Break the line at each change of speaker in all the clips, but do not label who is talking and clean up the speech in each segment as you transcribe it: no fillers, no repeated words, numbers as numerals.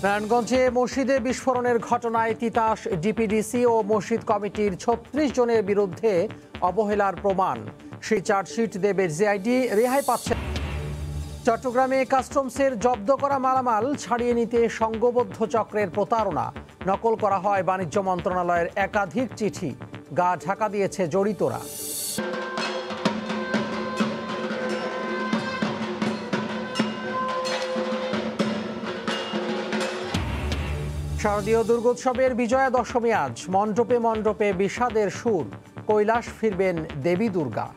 নারায়ণগঞ্জে মসজিদে বিস্ফোরণের ঘটনায় তিতাস ডিপিডিসি ও মসজিদ কমিটির ৩৬ জনের বিরুদ্ধে অবহেলার প্রমাণ। সেই চার্জশিট দেবে জিআইডি, রেহাই পাচ্ছে। চট্টগ্রামে কাস্টমসের জব্দ করা মালামাল ছাড়িয়ে নিতে সংঘবদ্ধ চক্রের প্রতারণা। নকল করা হয় বাণিজ্য মন্ত্রণালয়ের একাধিক চিঠি, গা ঢাকা দিয়েছে জড়িতরা। শারদীয় দুর্গোৎসবের বিজয়া দশমী আজ, মণ্ডপে মণ্ডপে বিষাদের সুর। কৈলাস ফিরবেন দেবী দুর্গা।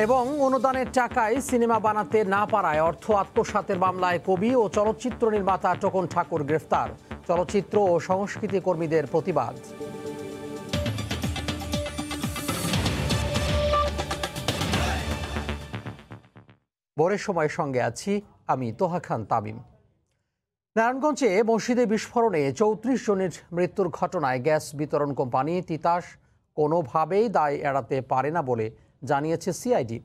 এবং অনুদানের টাকায় সিনেমা বানাতে না পারায় অর্থ আত্মসাতের মামলায় কবি ও চলচ্চিত্র নির্মাতা টোকন ঠাকুর গ্রেফতার। চলচ্চিত্র ও সংস্কৃতি কর্মীদের প্রতিবাদ। ভোরের সময় সঙ্গে আছি আমি তোহা খান তামিম। নারায়ণগঞ্জে মসজিদে বিস্ফোরণে ৩৪ জনের মৃত্যুর ঘটনায় গ্যাস বিতরণ কোম্পানি তিতাস কোনোভাবেই দায় এড়াতে পারে না বলে জানিয়েছে সিআইডি।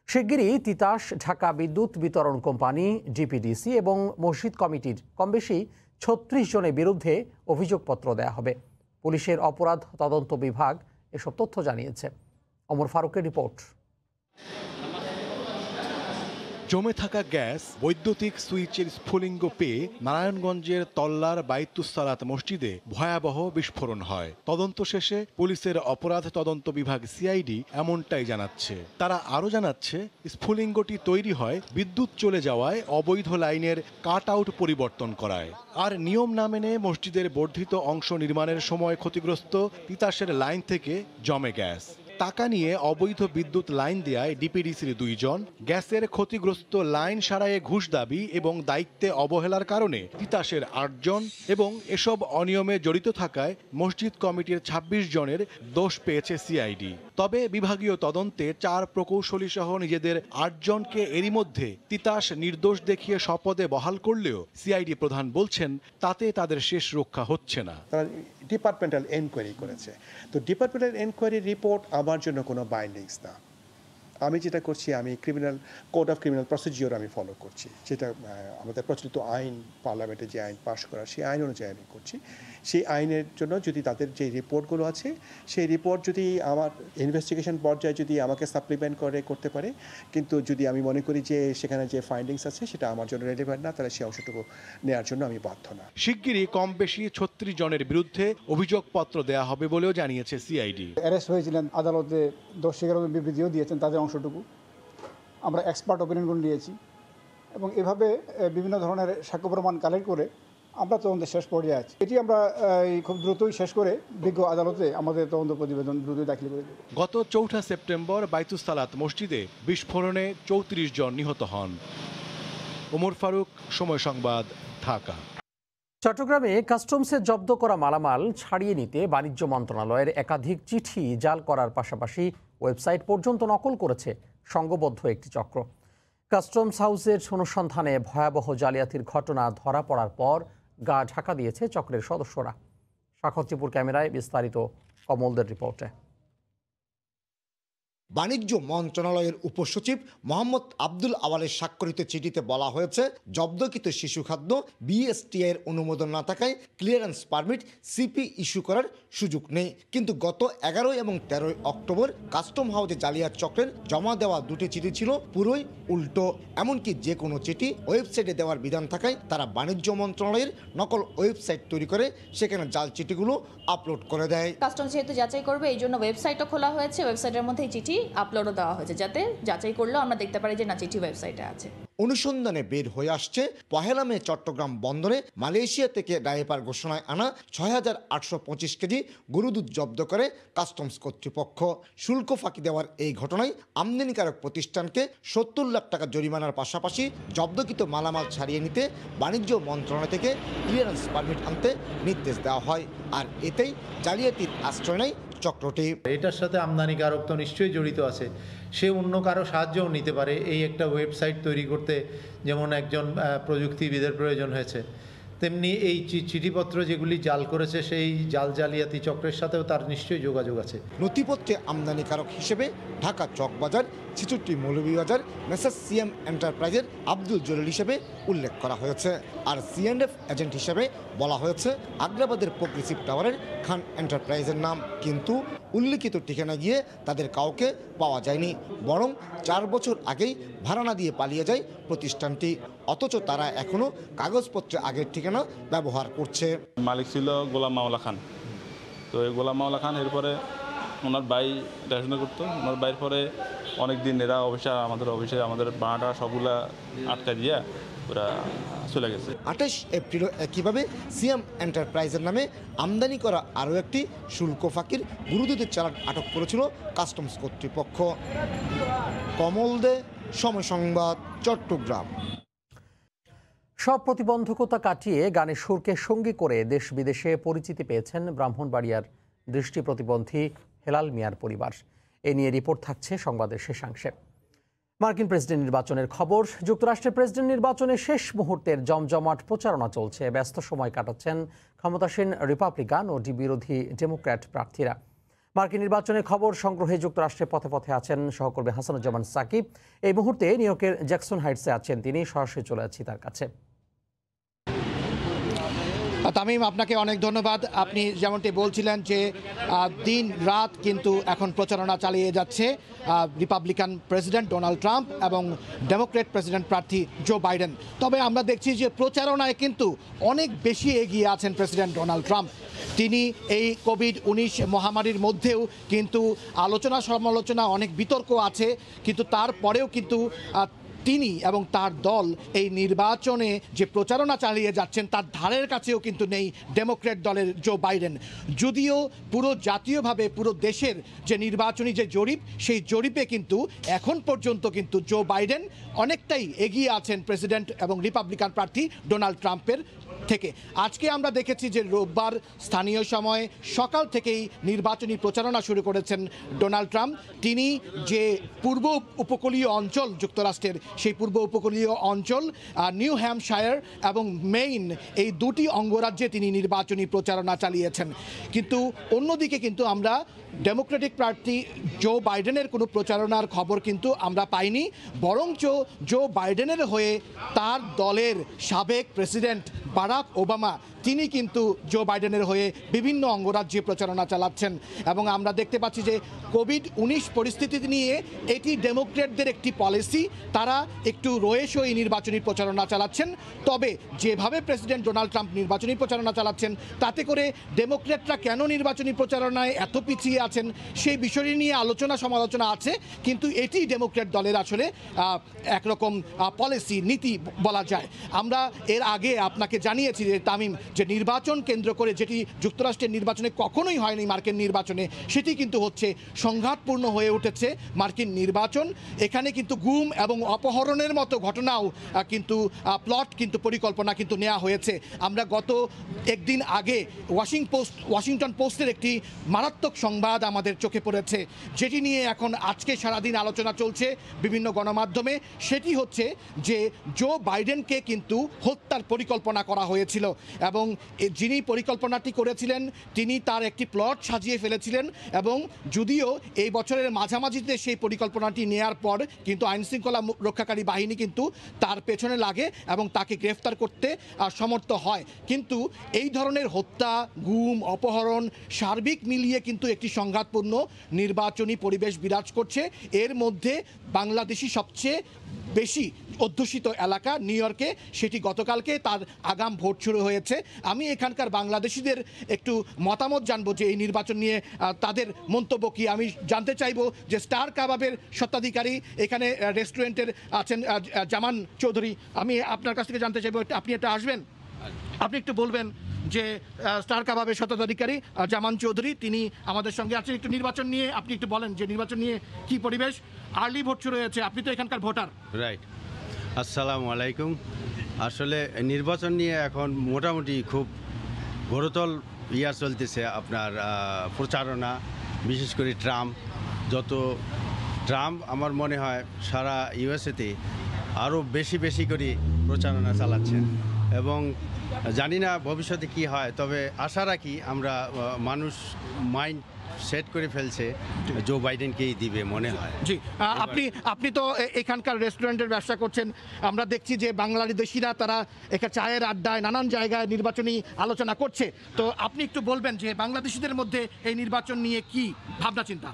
শিগগিরই তিতাস, ঢাকা বিদ্যুৎ বিতরণ কোম্পানি, ডিপিডিসি এবং মসজিদ কমিটির কমবেশি ৩৬ জনের বিরুদ্ধে অভিযোগপত্র দেয়া হবে। পুলিশের অপরাধ তদন্ত বিভাগ এসব তথ্য জানিয়েছে। ওমর ফারুকের রিপোর্ট।
জমে থাকা গ্যাস, বৈদ্যুতিক সুইচের স্ফুলিঙ্গ পেয়ে নারায়ণগঞ্জের তল্লার বাইতুস-সালাত মসজিদে ভয়াবহ বিস্ফোরণ হয়। তদন্ত শেষে পুলিশের অপরাধ তদন্ত বিভাগ সিআইডি এমনটাই জানাচ্ছে। তারা আরও জানাচ্ছে, স্ফুলিঙ্গটি তৈরি হয় বিদ্যুৎ চলে যাওয়ায় অবৈধ লাইনের কাট আউট পরিবর্তন করায়। আর নিয়ম না মেনে মসজিদের বর্ধিত অংশ নির্মাণের সময় ক্ষতিগ্রস্ত তিতাসের লাইন থেকে জমে গ্যাস। টাকা নিয়ে অবৈধ বিদ্যুৎ লাইন দেয়ায় ডিপিডিসির 2 জন, গ্যাসের ক্ষতিগ্রস্ত লাইন সারাইয়ে ঘুষ দাবি এবং দায়িত্বে অবহেলার কারণে তিতাসের 8 জন এবং এসব অনিয়মে জড়িত থাকায় মসজিদ কমিটির 26 জনের দোষ পেয়েছে সিআইডি। তবে বিভাগীয় তদন্তে 4 প্রকৌশলী সহ নিজেদের 8 জনকে এরই মধ্যে তিতাস নির্দোষ দেখিয়ে শপথে বহাল করলেও সিআইডি প্রধান বলছেন তাতে তাদের শেষ রক্ষা হচ্ছে না।
ডিপার্টমেন্টাল এনকোয়ারি করেছে, তো ডিপার্টমেন্টাল এনকোয়ারি রিপোর্ট আমার জন্য কোনো বাইন্ডিংস না। আমি যেটা করছি, আমি কোড অফ ক্রিমিনাল প্রসিডিওর আমি ফলো করছি, যেটা আমাদের প্রচলিত আইন, পার্লামেন্টে যে আইন পাশ করা সেই আইন অনুযায়ী আমি করছি। সেই আইনের জন্য যদি তাদের যে রিপোর্টগুলো আছে, সেই রিপোর্ট যদি আমার ইনভেস্টিগেশন পর্যায়ে যদি আমাকে সাপ্লিমেন্ট করতে পারে, কিন্তু যদি আমি মনে করি যে সেখানে যে ফাইন্ডিংস আছে সেটা আমার জন্য রেলেভেন্ট না, তাহলে সেই অংশটুকু নেওয়ার জন্য আমি বাধ্য না।
শিগগিরই কম বেশি 36 জনের বিরুদ্ধে অভিযোগপত্র দেয়া হবে বলেও জানিয়েছে সিআইডি।
অ্যারেস্ট হয়েছিলেন, আদালতে দোষ স্বীকারের বিবৃতিও দিয়েছেন তাদের অংশটুকু। আমরা এক্সপার্ট ওপিনিয়নগুলো নিয়েছি এবং এভাবে বিভিন্ন ধরনের সাক্ষ্য প্রমাণ কালেক্ট করে আমরা তদন্তের শেষ পর্যায়ে আছি। এটি আমরা খুব দ্রুতই শেষ করে বিজ্ঞ আদালতে আমাদের তদন্ত প্রতিবেদন দ্রুতই দাখিল করে দেব।
গত 4 সেপ্টেম্বর বাইতুস-সালাত মসজিদে বিস্ফোরণে 34 জন নিহত হন। ওমর ফারুক, সময় সংবাদ, ঢাকা।
চট্টগ্রামে কাস্টমসের জব্দ করা মালামাল ছাড়িয়ে নিতে বাণিজ্য মন্ত্রণালয়ের একাধিক চিঠি জাল করার পাশাপাশি ওয়েবসাইট পর্যন্ত নকল করেছে সংঘবদ্ধ একটি চক্র। কাস্টমস হাউসের অনুসন্ধানে ভয়াবহ জালিয়াতির ঘটনা ধরা পড়ার পর গা ঢাকা দিয়েছে চক্রের সদস্যরা। সাক্ষাৎপুর ক্যামেরায় বিস্তারিত কমলদের রিপোর্টে।
বাণিজ্য মন্ত্রণালয়ের উপসচিব মোহাম্মদ আব্দুল আওয়ালের স্বাক্ষরিত চিঠিতে বলা হয়েছে, জব্দকৃত শিশু খাদ্য বিএসটিআই এর অনুমোদন না থাকায় ক্লিয়ারেন্স পারমিট সিপি ইস্যু করার সুযোগ নেই। কিন্তু গত 11 এবং 13 অক্টোবর কাস্টম হাউসে জালিয়াত চক্রের জমা দেওয়া 2টি চিঠি ছিল পুরোই উল্টো। এমনকি যে কোনো চিঠি ওয়েবসাইটে দেওয়ার বিধান থাকায় তারা বাণিজ্য মন্ত্রণালয়ের নকল ওয়েবসাইট তৈরি করে সেখানে জাল চিঠিগুলো আপলোড করে দেয়।
কাস্টম যেহেতু যাচাই করবে, এই জন্য ওয়েবসাইটও খোলা হয়েছে, ওয়েবসাইটের মধ্যে চিঠি আপলোডও দেওয়া হয়েছে, যাতে যাচাই করলেও আমরা দেখতে পারি যে না, চিঠি ওয়েবসাইটে আছে।
অনুসন্ধানে বের হয়ে আসছে, 1 মে চট্টগ্রাম বন্দরে মালয়েশিয়া থেকে ডাইভার ঘোষণায় আনা 6,825 কেজি গরু দুধ জব্দ করে কাস্টমস কর্তৃপক্ষ। শুল্ক ফাঁকি দেওয়ার এই ঘটনায় আমদানিকারক প্রতিষ্ঠানকে 70 লাখ টাকা জরিমানার পাশাপাশি জব্দকৃত মালামাল ছাড়িয়ে নিতে বাণিজ্য মন্ত্রণালয় থেকে ক্লিয়ারেন্স পারমিট আনতে নির্দেশ দেওয়া হয়। আর এতেই জালিয়াতির আশ্রয় নেয় চক্রটি।
এটার সাথে আমদানিকারক তো নিশ্চয়ই জড়িত আছে, সে অন্য কারো সাহায্যও নিতে পারে এই একটা ওয়েবসাইট তৈরি করতে, যেমন একজন প্রযুক্তিবিদের প্রয়োজন হয়েছে। তেমনি এই চিঠিপত্র যেগুলি জাল করেছে সেই জালিয়াতি চক্রের সাথেও তার নিশ্চয়ই যোগাযোগ আছে।
নথিপত্রে আমদানিকারক হিসেবে ঢাকা চকবাজার, ৬৬ মৌলভীবাজার মেসার্স সিএম এন্টারপ্রাইজের আব্দুল জলিল হিসেবে উল্লেখ করা হয়েছে। আর সিএনএফ এজেন্ট হিসেবে বলা হয়েছে আগ্রাবাদের প্রোগ্রেসিভ টাওয়ারের খান এন্টারপ্রাইজের নাম। কিন্তু উল্লিখিত ঠিকানা গিয়ে তাদের কাউকে পাওয়া যায়নি, বরং 4 বছর আগেই ভাড়া না দিয়ে পালিয়ে যায় প্রতিষ্ঠানটি। অথচ তারা এখনও কাগজপত্রে আগের ঠিকানা ব্যবহার করছে।
মালিক ছিল গোলাম মাওলা খান। তো এই গোলাম মাওলা খান এরপরে ওনার ভাই দেখাশোনা করতো। ওনার ভাইয়ের পরে অনেক দিন এরা অফিসে আমাদের ভাড়াটা সবগুলা আটকা দিয়ে ওরা চলে গেছে। 28 এপ্রিলও একইভাবে সিএম এন্টারপ্রাইজের নামে আমদানি করা আরও একটি শুল্ক ফাঁকির গুরুদুতের চালান আটক করেছিল কাস্টমস কর্তৃপক্ষ। কমল দে, সময় সংবাদ, চট্টগ্রাম।
সব প্রতিবন্ধকতা কাটিয়ে গানের সুরকে সঙ্গী করে দেশ বিদেশে পরিচিতি পেয়েছেন ব্রাহ্মণবাড়িয়ার দৃষ্টি প্রতিবন্ধী হেলাল মিয়ার পরিবার। এ নিয়ে রিপোর্ট থাকছে সংবাদের শেষাংশে। মার্কিন প্রেসিডেন্ট নির্বাচনের খবর। যুক্তরাষ্ট্রের প্রেসিডেন্ট নির্বাচনে শেষ মুহূর্তের জমজমাট প্রচারণা চলছে। ব্যস্ত সময় কাটাচ্ছেন ক্ষমতাসীন রিপাবলিকান ও বিরোধী ডেমোক্র্যাট প্রার্থীরা। মার্কিন নির্বাচনের খবর সংগ্রহে যুক্তরাষ্ট্রের পথে পথে আছেন সহকর্মী হাসানুজ্জামান সাকিব। এই মুহূর্তে নিউ ইয়র্কের জ্যাকসন হাইটসে আছেন তিনি। সরাসরি চলে যাচ্ছি তার কাছে।
তামিম, আপনাকে অনেক ধন্যবাদ। আপনি যেমনটি বলছিলেন যে দিন রাত কিন্তু এখন প্রচারণা চালিয়ে যাচ্ছে রিপাবলিকান প্রেসিডেন্ট ডোনাল্ড ট্রাম্প এবং ডেমোক্রেট প্রেসিডেন্ট প্রার্থী জো বাইডেন। তবে আমরা দেখছি যে প্রচারণায় কিন্তু অনেক বেশি এগিয়ে আছেন প্রেসিডেন্ট ডোনাল্ড ট্রাম্প। তিনি এই কোভিড-19 মহামারীর মধ্যেও কিন্তু আলোচনা সমালোচনা অনেক বিতর্ক আছে, কিন্তু তারপরেও কিন্তু তিনি এবং তার দল এই নির্বাচনে যে প্রচারণা চালিয়ে যাচ্ছেন তার ধারের কাছেও কিন্তু নেই ডেমোক্র্যাট দলের জো বাইডেন। যদিও পুরো জাতীয়ভাবে পুরো দেশের যে নির্বাচনী যে জরিপ, সেই জরিপে কিন্তু এখন পর্যন্ত কিন্তু জো বাইডেন অনেকটাই এগিয়ে আছেন প্রেসিডেন্ট এবং রিপাবলিকান প্রার্থী ডোনাল্ড ট্রাম্পের থেকে। আজকে আমরা দেখেছি যে রোববার স্থানীয় সময় সকাল থেকেই নির্বাচনী প্রচারণা শুরু করেছেন ডোনাল্ড ট্রাম্প। তিনি যে পূর্ব উপকূলীয় অঞ্চল যুক্তরাষ্ট্রের, সেই পূর্ব উপকূলীয় অঞ্চল নিউ হ্যাম্পশায়ার এবং মেইন, এই দুটি অঙ্গরাজ্যে তিনি নির্বাচনী প্রচারণা চালিয়েছেন। কিন্তু অন্যদিকে কিন্তু আমরা ডেমোক্রেটিক প্রার্থী জো বাইডেনের কোনো প্রচারণার খবর কিন্তু আমরা পাইনি, বরঞ্চ জো বাইডেনের হয়ে তার দলের সাবেক প্রেসিডেন্ট বারাক ওবামা তিনি কিন্তু জো বাইডেনের হয়ে বিভিন্ন অঙ্গরাজ্যে প্রচারণা চালাচ্ছেন। এবং আমরা দেখতে পাচ্ছি যে কোভিড-19 পরিস্থিতি নিয়ে এটি ডেমোক্রেটদের একটি পলিসি, তারা একটু রয়েসই নির্বাচনী প্রচারণা চালাচ্ছেন। তবে যেভাবে প্রেসিডেন্ট ডোনাল্ড ট্রাম্প নির্বাচনী প্রচারণা চালাচ্ছেন, তাতে করে ডেমোক্রেটরা কেন নির্বাচনী প্রচারণায় এত পিছিয়ে আছেন সেই বিষয়টি নিয়ে আলোচনা সমালোচনা আছে। কিন্তু এটি ডেমোক্রেট দলের আসলে একরকম পলিসি, নীতি বলা যায়। আমরা এর আগে আপনাকে জানিয়েছি যে তামিম, যে নির্বাচন কেন্দ্র করে যেটি যুক্তরাষ্ট্রের নির্বাচনে কখনোই হয়নি, মার্কিন নির্বাচনে সেটি কিন্তু হচ্ছে সংঘাতপূর্ণ হয়ে উঠেছে মার্কিন নির্বাচন। এখানে কিন্তু গুম এবং অপহরণের মতো ঘটনাও কিন্তু প্লট কিন্তু পরিকল্পনা কিন্তু নেওয়া হয়েছে। আমরা গত একদিন আগে ওয়াশিংটন পোস্টের একটি মারাত্মক সংবাদ আমাদের চোখে পড়েছে, যেটি নিয়ে এখন আজকে সারাদিন আলোচনা চলছে বিভিন্ন গণমাধ্যমে। সেটি হচ্ছে যে জো বাইডেনকে কিন্তু হত্যার পরিকল্পনা করা হয়েছিল এবং যিনি পরিকল্পনাটি করেছিলেন তিনি তার একটি প্লট সাজিয়ে ফেলেছিলেন। এবং যদিও এই বছরের মাঝামাঝিতে সেই পরিকল্পনাটি নেয়ার পর কিন্তু আইনশৃঙ্খলা রক্ষাকারী বাহিনী কিন্তু তার পেছনে লাগে এবং তাকে গ্রেফতার করতে সমর্থ হয়। কিন্তু এই ধরনের হত্যা, গুম, অপহরণ সার্বিক মিলিয়ে কিন্তু একটি সংঘাতপূর্ণ নির্বাচনী পরিবেশ বিরাজ করছে। এর মধ্যে বাংলাদেশি সবচেয়ে বেশি অধ্যুষিত এলাকা নিউ ইয়র্কে, সেটি গতকালকে তার আগাম ভোট শুরু হয়েছে। আমি এখানকার বাংলাদেশিদের একটু মতামত জানবো যে এই নির্বাচন নিয়ে তাদের মন্তব্য কি। আমি জানতে চাইবো যে স্টার কাবাবের স্বত্বাধিকারী এখানে রেস্টুরেন্টের আছেন জামান চৌধুরী, আমি আপনার কাছ থেকে জানতে চাইবো, আপনি এটা আসবেন, আপনি একটু বলবেন যে স্টার কাবাবের স্বত্বাধিকারী জামান চৌধুরী তিনি আমাদের সঙ্গে আছেন। একটু নির্বাচন নিয়ে আপনি একটু বলেন যে নির্বাচন নিয়ে কি পরিবেশ। আর্লি ভোট শুরু হয়েছে, আপনি তো এখানকার ভোটার।
রাইট, আসসালামু আলাইকুম। আসলে নির্বাচন নিয়ে এখন মোটামুটি খুব ঘোরতল চলতেছে আপনার প্রচারণা, বিশেষ করে ট্রাম্প আমার মনে হয় সারা ইউএসএতে আরও বেশি করে প্রচারণা চালাচ্ছেন। এবং জানি না ভবিষ্যতে কি হয়, তবে আশা রাখি আমরা মানুষ মাইন্ড সেট করে ফেলছে জো বাইডেনকেই দিবে মনে হয়।
জি, আপনি তো এখানকার রেস্টুরেন্টের ব্যবসা করছেন, আমরা দেখছি যে বাংলাদেশিরা তারা এখানে চায়ের আড্ডায় নানান জায়গায় নির্বাচনী আলোচনা করছে, তো আপনি একটু বলবেন যে বাংলাদেশিদের মধ্যে এই নির্বাচন নিয়ে কি ভাবনা চিন্তা?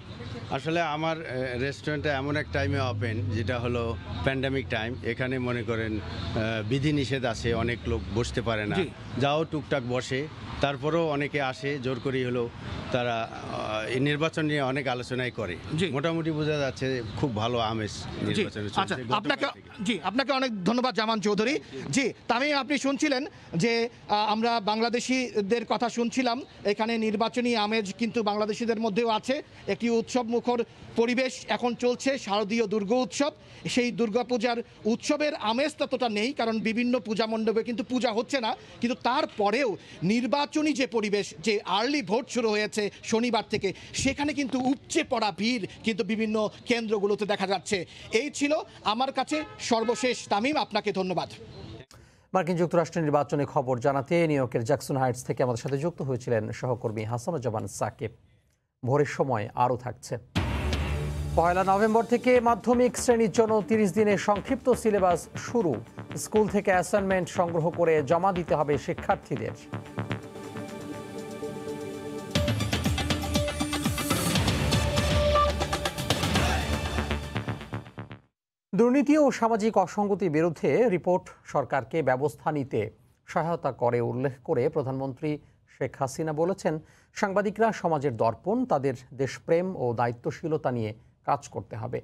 আসলে আমার রেস্টুরেন্টটা এমন এক টাইমে ওপেন যেটা হলো প্যান্ডেমিক টাইম। এখানে মনে করেন বিধিনিষেধ আছে, অনেক লোক বসতে পারে না, যাও টুকটাক বসে, তারপরেও অনেকে আসে জোর করেই হলো। তারা এই নির্বাচন নিয়ে অনেক আলোচনাই করে, মোটামুটি বোঝা যাচ্ছে খুব ভালো আমেজ নির্বাচনে চলছে।
আচ্ছা, আপনাকে অনেক ধন্যবাদ জামান চৌধুরী। জি তামিম, আপনি শুনছিলেন যে আমরা বাংলাদেশিদের কথা শুনছিলাম, এখানে নির্বাচনী আমেজ কিন্তু বাংলাদেশিদের মধ্যেও আছে। একটি উৎসব মুখর পরিবেশ এখন চলছে, শারদীয় দুর্গা উৎসব। সেই দুর্গাপূজার উৎসবের আমেজ ততটা নেই, কারণ বিভিন্ন পূজা মণ্ডপে কিন্তু পূজা হচ্ছে না, কিন্তু তারপরেও নির্বাচনী যে পরিবেশ, যে আর্লি ভোট শুরু হয়েছে শনিবার থেকে, সেখানে কিন্তু উপচে পড়া ভিড় কিন্তু বিভিন্ন কেন্দ্রগুলোতে দেখা যাচ্ছে। এই ছিল আমার কাছে সর্বশেষ। তামিম, আপনাকে ধন্যবাদ।
মার্কিন যুক্তরাষ্ট্রের নির্বাচনী খবর জানাতে নিউ ইয়র্কের জ্যাকসন হাইটস থেকে আমাদের সাথে যুক্ত হয়েছিলেন সহকর্মী হাসানুজ্জামান সাকিব। ভোরের সময় আরও থাকছে। 1 নভেম্বর থেকে মাধ্যমিক শ্রেণীর জন্য 30 দিনের সংক্ষিপ্ত সিলেবাস শুরু। স্কুল থেকে অ্যাসাইনমেন্ট সংগ্রহ করে জমা দিতে হবে শিক্ষার্থীদের। দুর্নীতি ও সামাজিক অসঙ্গতির বিরুদ্ধে রিপোর্ট সরকারকে ব্যবস্থা নিতে সহায়তা করে উল্লেখ করে প্রধানমন্ত্রী শেখ হাসিনা বলেছেন, সাংবাদিকরা সমাজের দর্পণ, তাদের দেশপ্রেম ও দায়িত্বশীলতা নিয়ে কাজ করতে হবে।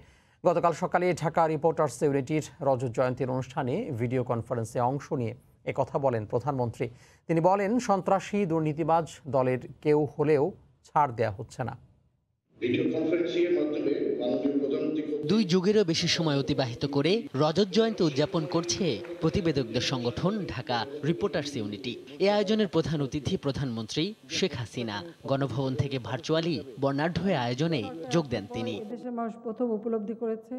গতকাল সকালে ঢাকা রিপোর্টার্স ইউনিটির রজত জয়ন্তীর অনুষ্ঠানে ভিডিও কনফারেন্সে অংশ নিয়ে একথা বলেন প্রধানমন্ত্রী। তিনি বলেন, সন্ত্রাসী দুর্নীতিবাজ দলের কেউ হলেও ছাড় দেয়া হচ্ছে না।
2 যুগেরও বেশি সময় অতিবাহিত করে রজত জয়ন্তী উদযাপন করছে প্রতিবেদকদের সংগঠন ঢাকা রিপোর্টার্স ইউনিটি। এ আয়োজনের প্রধান অতিথি প্রধানমন্ত্রী শেখ হাসিনা। গণভবন থেকে ভার্চুয়ালি বর্ণাঢ্য আয়োজনে যোগ দেন তিনি।
দেশের মানুষ প্রথম উপলব্ধি করেছে।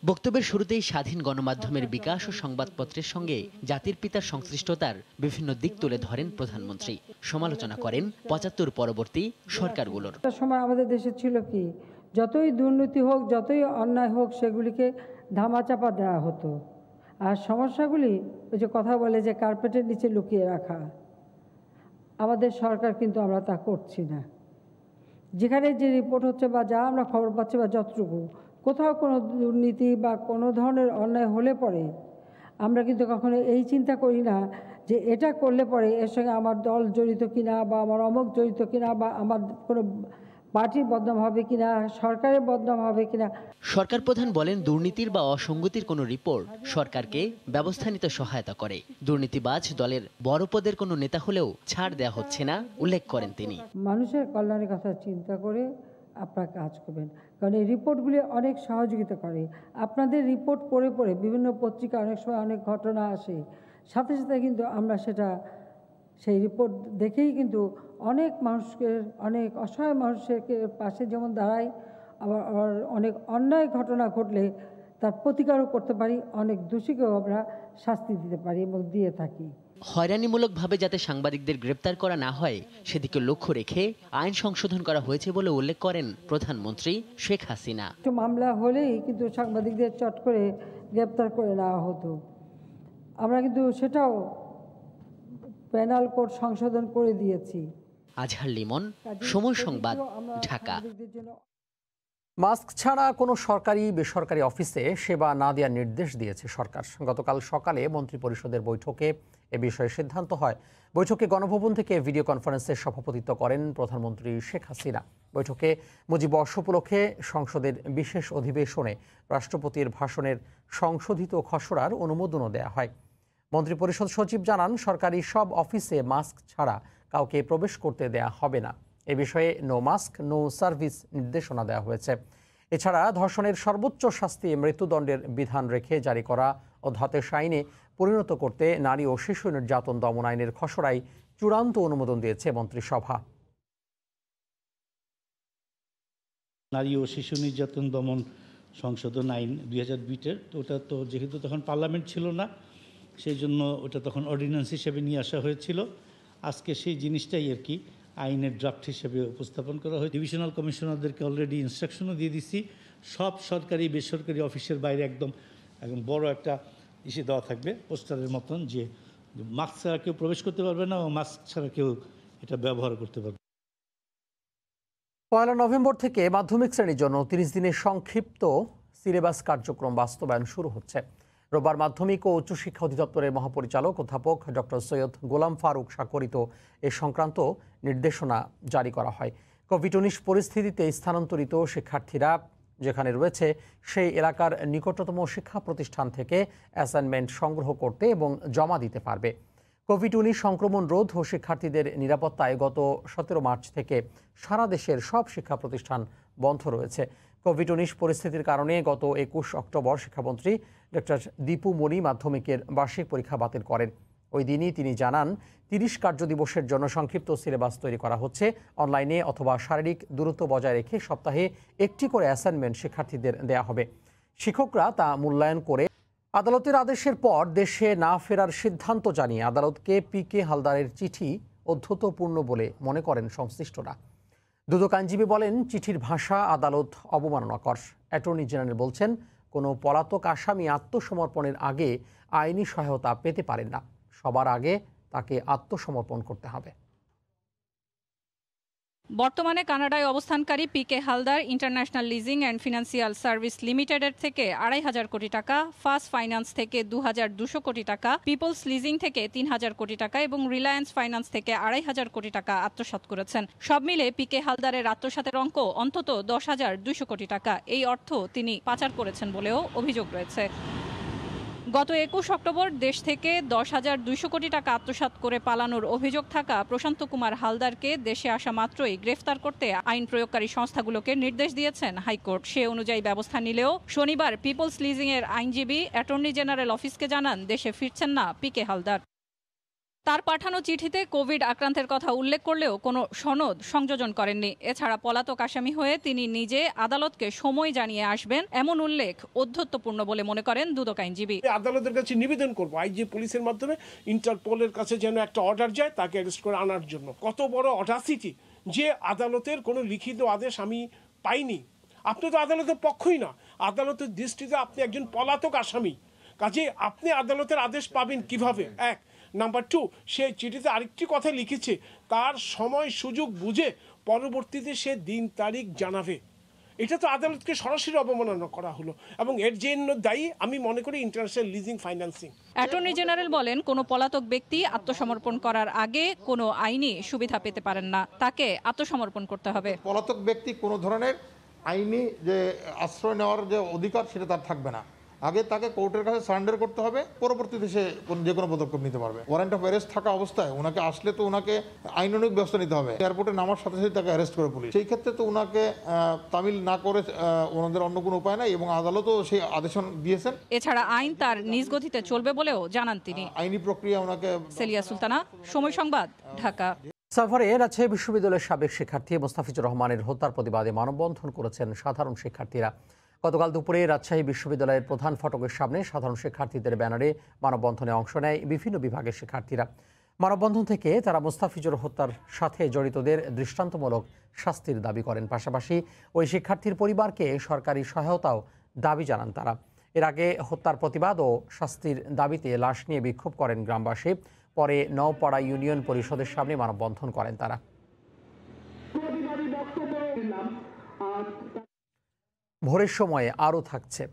বক্তব্যের শুরুতেই স্বাধীন গণমাধ্যমের বিকাশ ও সংবাদপত্রের সঙ্গে জাতির পিতার সংশ্লিষ্টতার বিভিন্ন দিক তুলে ধরেন প্রধানমন্ত্রী। সমালোচনা করেন 75 পরবর্তী সরকারগুলোর।
একটা সময় আমাদের দেশে ছিল কি, যতই দুর্নীতি হোক, যতই অন্যায় হোক, সেগুলিকে ধামাচাপা দেওয়া হতো। আর সমস্যাগুলি ওই যে কথা বলে যে কার্পেটের নিচে লুকিয়ে রাখা। আমাদের সরকার কিন্তু আমরা তা করছি না। যেখানে যে রিপোর্ট হচ্ছে বা যা আমরা খবর পাচ্ছি বা যতটুকু, কোথাও কোনো দুর্নীতি বা কোনো ধরনের অন্যায় হলে পরে আমরা কিন্তু কখনো এই চিন্তা করি না যে এটা করলে পরে এর সঙ্গে আমার দল জড়িত কিনা, বা আমার অমুক জড়িত কিনা, বা আমার কোনো পার্টির বদনাম হবে কিনা, সরকারের বদনাম হবে কিনা।
সরকার প্রধান বলেন, দুর্নীতির বা অসঙ্গতির কোনো রিপোর্ট সরকারকে ব্যবস্থা নিতে সহায়তা করে। দুর্নীতিবাজ দলের বড় পদের কোনো নেতা হলেও ছাড় দেওয়া হচ্ছে না উল্লেখ করেন তিনি।
মানুষের কল্যাণের কথা চিন্তা করে আপনারা কাজ করবেন, কারণ এই রিপোর্টগুলি অনেক সহযোগিতা করে। আপনাদের রিপোর্ট পড়ে পড়ে বিভিন্ন পত্রিকা অনেক সময় অনেক ঘটনা আসে, সাথে সাথে কিন্তু আমরা সেই রিপোর্ট দেখেই কিন্তু অনেক মানুষকে, অনেক অসহায় মানুষের পাশে যেমন দাঁড়াই, আবার অনেক অন্যায় ঘটনা ঘটলে তার প্রতিকারও করতে পারি, অনেক দোষীকেও আমরা শাস্তি দিতে পারি এবং দিয়ে থাকি।
হয়রানিমূলকভাবে যাতে সাংবাদিকদের গ্রেপ্তার করা না হয় সেদিকে লক্ষ্য রেখে আইন সংশোধন করা হয়েছে বলে উল্লেখ করেন প্রধানমন্ত্রী শেখ হাসিনা।
একটু মামলা হলেই কিন্তু সাংবাদিকদের চট করে গ্রেপ্তার করে নেওয়া হতো। আমরা কিন্তু সেটাও পেনাল কোড সংশোধন করে দিয়েছি।
আজহার লিমন, সময় সংবাদ, ঢাকা।
মাস্ক ছাড়া কোনো সরকারি বেসরকারি অফিসে সেবা না দেওয়ার নির্দেশ দিয়েছে সরকার। গতকাল সকালে মন্ত্রিপরিষদের বৈঠকে এ বিষয়ে সিদ্ধান্ত হয়। বৈঠকে গণভবন থেকে ভিডিও কনফারেন্সে সভাপতিত্ব করেন প্রধানমন্ত্রী শেখ হাসিনা। বৈঠকে মুজিববর্ষ উপলক্ষে সংসদের বিশেষ অধিবেশনে রাষ্ট্রপতির ভাষণের সংশোধিত খসড়ার অনুমোদনও দেওয়া হয়। মন্ত্রিপরিষদ সচিব জানান, সরকারি সব অফিসে মাস্ক ছাড়া কাউকে প্রবেশ করতে দেয়া হবে না। এ বিষয়ে নো মাস্ক নো সার্ভিস নির্দেশনা দেওয়া হয়েছে। এছাড়া ধর্ষণের সর্বোচ্চ শাস্তি মৃত্যুদণ্ডের বিধান রেখে জারি করা অধ্যাদেশ আইনে পরিণত করতে নারী ও শিশু নির্যাতন দমন আইনের খসড়ায় চূড়ান্ত অনুমোদন দিয়েছে মন্ত্রিসভা।
নারী ও শিশু নির্যাতন দমন সংশোধন আইন 2020-এর, তো ওটা তো যেহেতু তখন পার্লামেন্ট ছিল না, সেই জন্য ওটা তখন অর্ডিন্যান্স হিসেবে নিয়ে আসা হয়েছিল। আজকে সেই জিনিসটাই আর কি আইনের ড্রাফট হিসেবে উপস্থাপন করা হয়। ডিভিশনাল কমিশনারদেরকে অলরেডি ইনস্ট্রাকশনও দিয়ে দিছি, সব সরকারি বেসরকারি অফিসের বাইরে একদম বড় একটা ইসে দেওয়া থাকবে পোস্টারের মতন, যে মাস্ক ছাড়া কেউ প্রবেশ করতে পারবে না এবং মাস্ক ছাড়া কেউ এটা ব্যবহার করতে পারবে।
1 নভেম্বর থেকে মাধ্যমিক শ্রেণীর জন্য 30 দিনের সংক্ষিপ্ত সিলেবাস কার্যক্রম বাস্তবায়ন শুরু হচ্ছে। রোববার মাধ্যমিক ও উচ্চশিক্ষা অধিদপ্তরের মহাপরিচালক অধ্যাপক ডক্টর সৈয়দ গোলাম ফারুক স্বাক্ষরিত এ সংক্রান্ত নির্দেশনা জারি করা হয়। কোভিড-19 পরিস্থিতিতে স্থানান্তরিত শিক্ষার্থীরা যেখানে রয়েছে সেই এলাকার নিকটতম শিক্ষা প্রতিষ্ঠান থেকে অ্যাসাইনমেন্ট সংগ্রহ করতে এবং জমা দিতে পারবে। কোভিড-19 সংক্রমণ রোধ ও শিক্ষার্থীদের নিরাপত্তায় গত 17 মার্চ থেকে সারা দেশের সব শিক্ষা প্রতিষ্ঠান বন্ধ রয়েছে। কোভিড-19 পরিস্থিতির কারণে গত 21 অক্টোবর শিক্ষামন্ত্রী ডক্টর দীপু মনি মাধ্যমিকের বার্ষিক পরীক্ষা বাতিল করেন। ওই দিনই তিনি জানান 30 কার্যদিবসের জন্য সংক্ষিপ্ত সিলেবাস তৈরি করা হচ্ছে। অনলাইনে অথবা শারীরিক দূরত্ব বজায় রেখে সপ্তাহে একটি করে অ্যাসাইনমেন্ট শিক্ষার্থীদের দেয়া হবে। শিক্ষকরা তা মূল্যায়ন করে আদালতের আদেশের পর দেশে না ফেরার সিদ্ধান্ত জানিয়ে আদালতকে পিকে হালদারের চিঠি অধ্যতপূর্ণ বলে মনে করেন সংশ্লিষ্টরা। দুদক আইনজীবী বলেন, চিঠির ভাষা আদালত অবমাননাকর। অ্যাটর্নি জেনারেল বলছেন, কোনো পলাতক আসামি আত্মসমর্পণের আগে আইনি সহায়তা পেতে পারেন না। সবার আগে তাকে আত্মসমর্পণ করতে হবে।
বর্তমানে কানাডায় অবস্থানকারী PK Halder international leasing and financial service লিমিটেডের থেকে 2,500 কোটি টাকা, ফার্স্ট ফাইন্যান্স থেকে 2,200 কোটি টাকা, পিপলস লিজিং থেকে 3,000 কোটি টাকা এবং রিলায়েন্স ফাইন্যান্স থেকে 2,500 কোটি টাকা আত্মসাৎ করেছেন। সব মিলে পিকে হালদারের আত্মসাতের অঙ্ক অন্তত 10,200 কোটি টাকা। এই অর্থ তিনি পাচার করেছেন বলেও অভিযোগ রয়েছে। গত 21 অক্টোবর দেশ থেকে 10,200 কোটি টাকা আত্মসাৎ করে পালানোর অভিযোগ থাকা প্রশান্ত কুমার হালদারকে দেশে আসা মাত্রই গ্রেফতার করতে আইন প্রয়োগকারী সংস্থাগুলোকে নির্দেশ দিয়েছেন হাইকোর্ট। সে অনুযায়ী ব্যবস্থা নিলেও শনিবার পিপলস লিজিং এর আইনজীবী অ্যাটর্নি জেনারেল অফিসকে জানান দেশে ফিরছেন না পিকে হালদার। তার পাঠানো চিঠিতে কোভিড আক্রান্তের কথা উল্লেখ করলেও কোনো সনদ সংযোজন করেননি। এছাড়া পলাতক আসামি হয়ে তিনি নিজে আদালতকে সময় জানিয়ে আসবেন এমন উল্লেখ অধ্যত্বপূর্ণ বলে মনে করেন দুদক আইনজীবী।
আদালতের কাছে নিবেদন করবো আইজি পুলিশের মাধ্যমে ইন্টারপোলের কাছে যেন একটা অর্ডার যায় তাকে অ্যারেস্ট করে আনার জন্য। কত বড় অডাসিটি যে আদালতের কোনো লিখিত আদেশ আমি পাইনি। আপনি তো আদালতের পক্ষই না, আদালতের দৃষ্টিতে আপনি একজন পলাতক আসামি, কাজে আপনি আদালতের আদেশ পাবেন কিভাবে? এক নাম্বার 2, সে চিঠিতে আরেকটি কথা লিখেছে, তার সময় সুযোগ বুঝে পরবর্তীতে সে দিন তারিখ জানাবে। এটা তো আদালতকে সরাসরি অবমাননা করা হলো এবং এর জন্য দায়ী আমি মনে করি international leasing financing.
Attorney general বলেন, কোনো পলাতক ব্যক্তি আত্মসমর্পণ করার আগে কোনো আইনি সুবিধা পেতে পারেন না, তাকে আত্মসমর্পণ করতে হবে।
পলাতক ব্যক্তি কোনো ধরনের আইনি যে আশ্রয় নেওয়ার যে অধিকার সেটা তার থাকবে না। আগে তাকে কোর্টের কাছে সারেন্ডার করতে হবে, পরবর্তীতে সে যে কোনো পদক্ষেপ নিতে পারবে। ওয়ারেন্ট অফ অ্যারেস্ট থাকা অবস্থায় ওনাকে আসলে তো ওনাকে আইনানুগ ব্যবস্থা নিতে হবে। এয়ারপোর্টে নামার সাথে সাথে তাকে অ্যারেস্ট করে পুলিশ। সেই ক্ষেত্রে তো ওনাকে তামিল না করে ওনাদের অন্য কোনো উপায় নাই এবং আদালতও সেই আদেশ দিয়েছেন।
এছাড়া আইন তার নিজ গতিতে চলবে বলেও জানান তিনি।
আইনি প্রক্রিয়া ওনাকে।
সেলিয়া সুলতানা, সময় সংবাদ, ঢাকা।
সাভারে রাজশাহী বিশ্ববিদ্যালয়ের সাবেক শিক্ষার্থী মোস্তাফিজুর রহমানের হত্যার প্রতিবাদে মানববন্ধন করেছেন সাধারণ শিক্ষার্থীরা। গতকাল দুপুরে রাজশাহী বিশ্ববিদ্যালয়ের প্রধান ফটকের সামনে সাধারণ শিক্ষার্থীদের ব্যানারে মানববন্ধনে অংশ নেয় বিভিন্ন বিভাগের শিক্ষার্থীরা। মানববন্ধন থেকে তারা মোস্তাফিজুর হত্যার সাথে জড়িতদের দৃষ্টান্তমূলক শাস্তির দাবি করেন। পাশাপাশি ওই শিক্ষার্থীর পরিবারকে সরকারি সহায়তাও দাবি জানান তারা। এর আগে হত্যার প্রতিবাদ ও শাস্তির দাবিতে লাশ নিয়ে বিক্ষোভ করেন গ্রামবাসী। পরে নওপাড়া ইউনিয়ন পরিষদের সামনে মানববন্ধন করেন তারা। ভোরের সময়ে আরও থাকছে।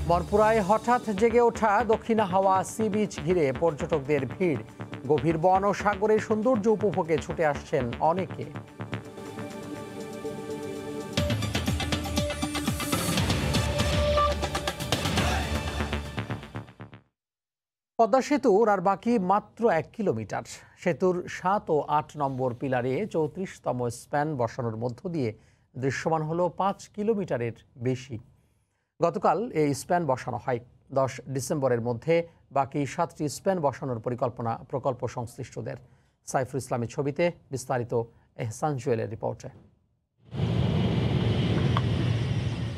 বনপুরায় হঠাৎ জেগে ওঠা দক্ষিণা হাওয়া সি বিচ ঘিরে পর্যটকদের ভিড়। গভীর বন ও সাগরের সৌন্দর্য উপভোগে ছুটে আসছেন অনেকে। পদ্মা সেতুর আর বাকি মাত্র 1 কিলোমিটার। সেতুর 7 ও 8 নম্বর পিলারে 34তম স্প্যান বসানোর মধ্য দিয়ে দৃশ্যমান হলো 5 কিলোমিটারের বেশি। গতকাল এই স্প্যান বসানো হয়। 10 ডিসেম্বরের মধ্যে বাকি 7টি স্প্যান বসানোর প্রকল্প সংশ্লিষ্টদের। সাইফুল ইসলামের ছবিতে বিস্তারিত এহসান জুয়েলের রিপোর্টে।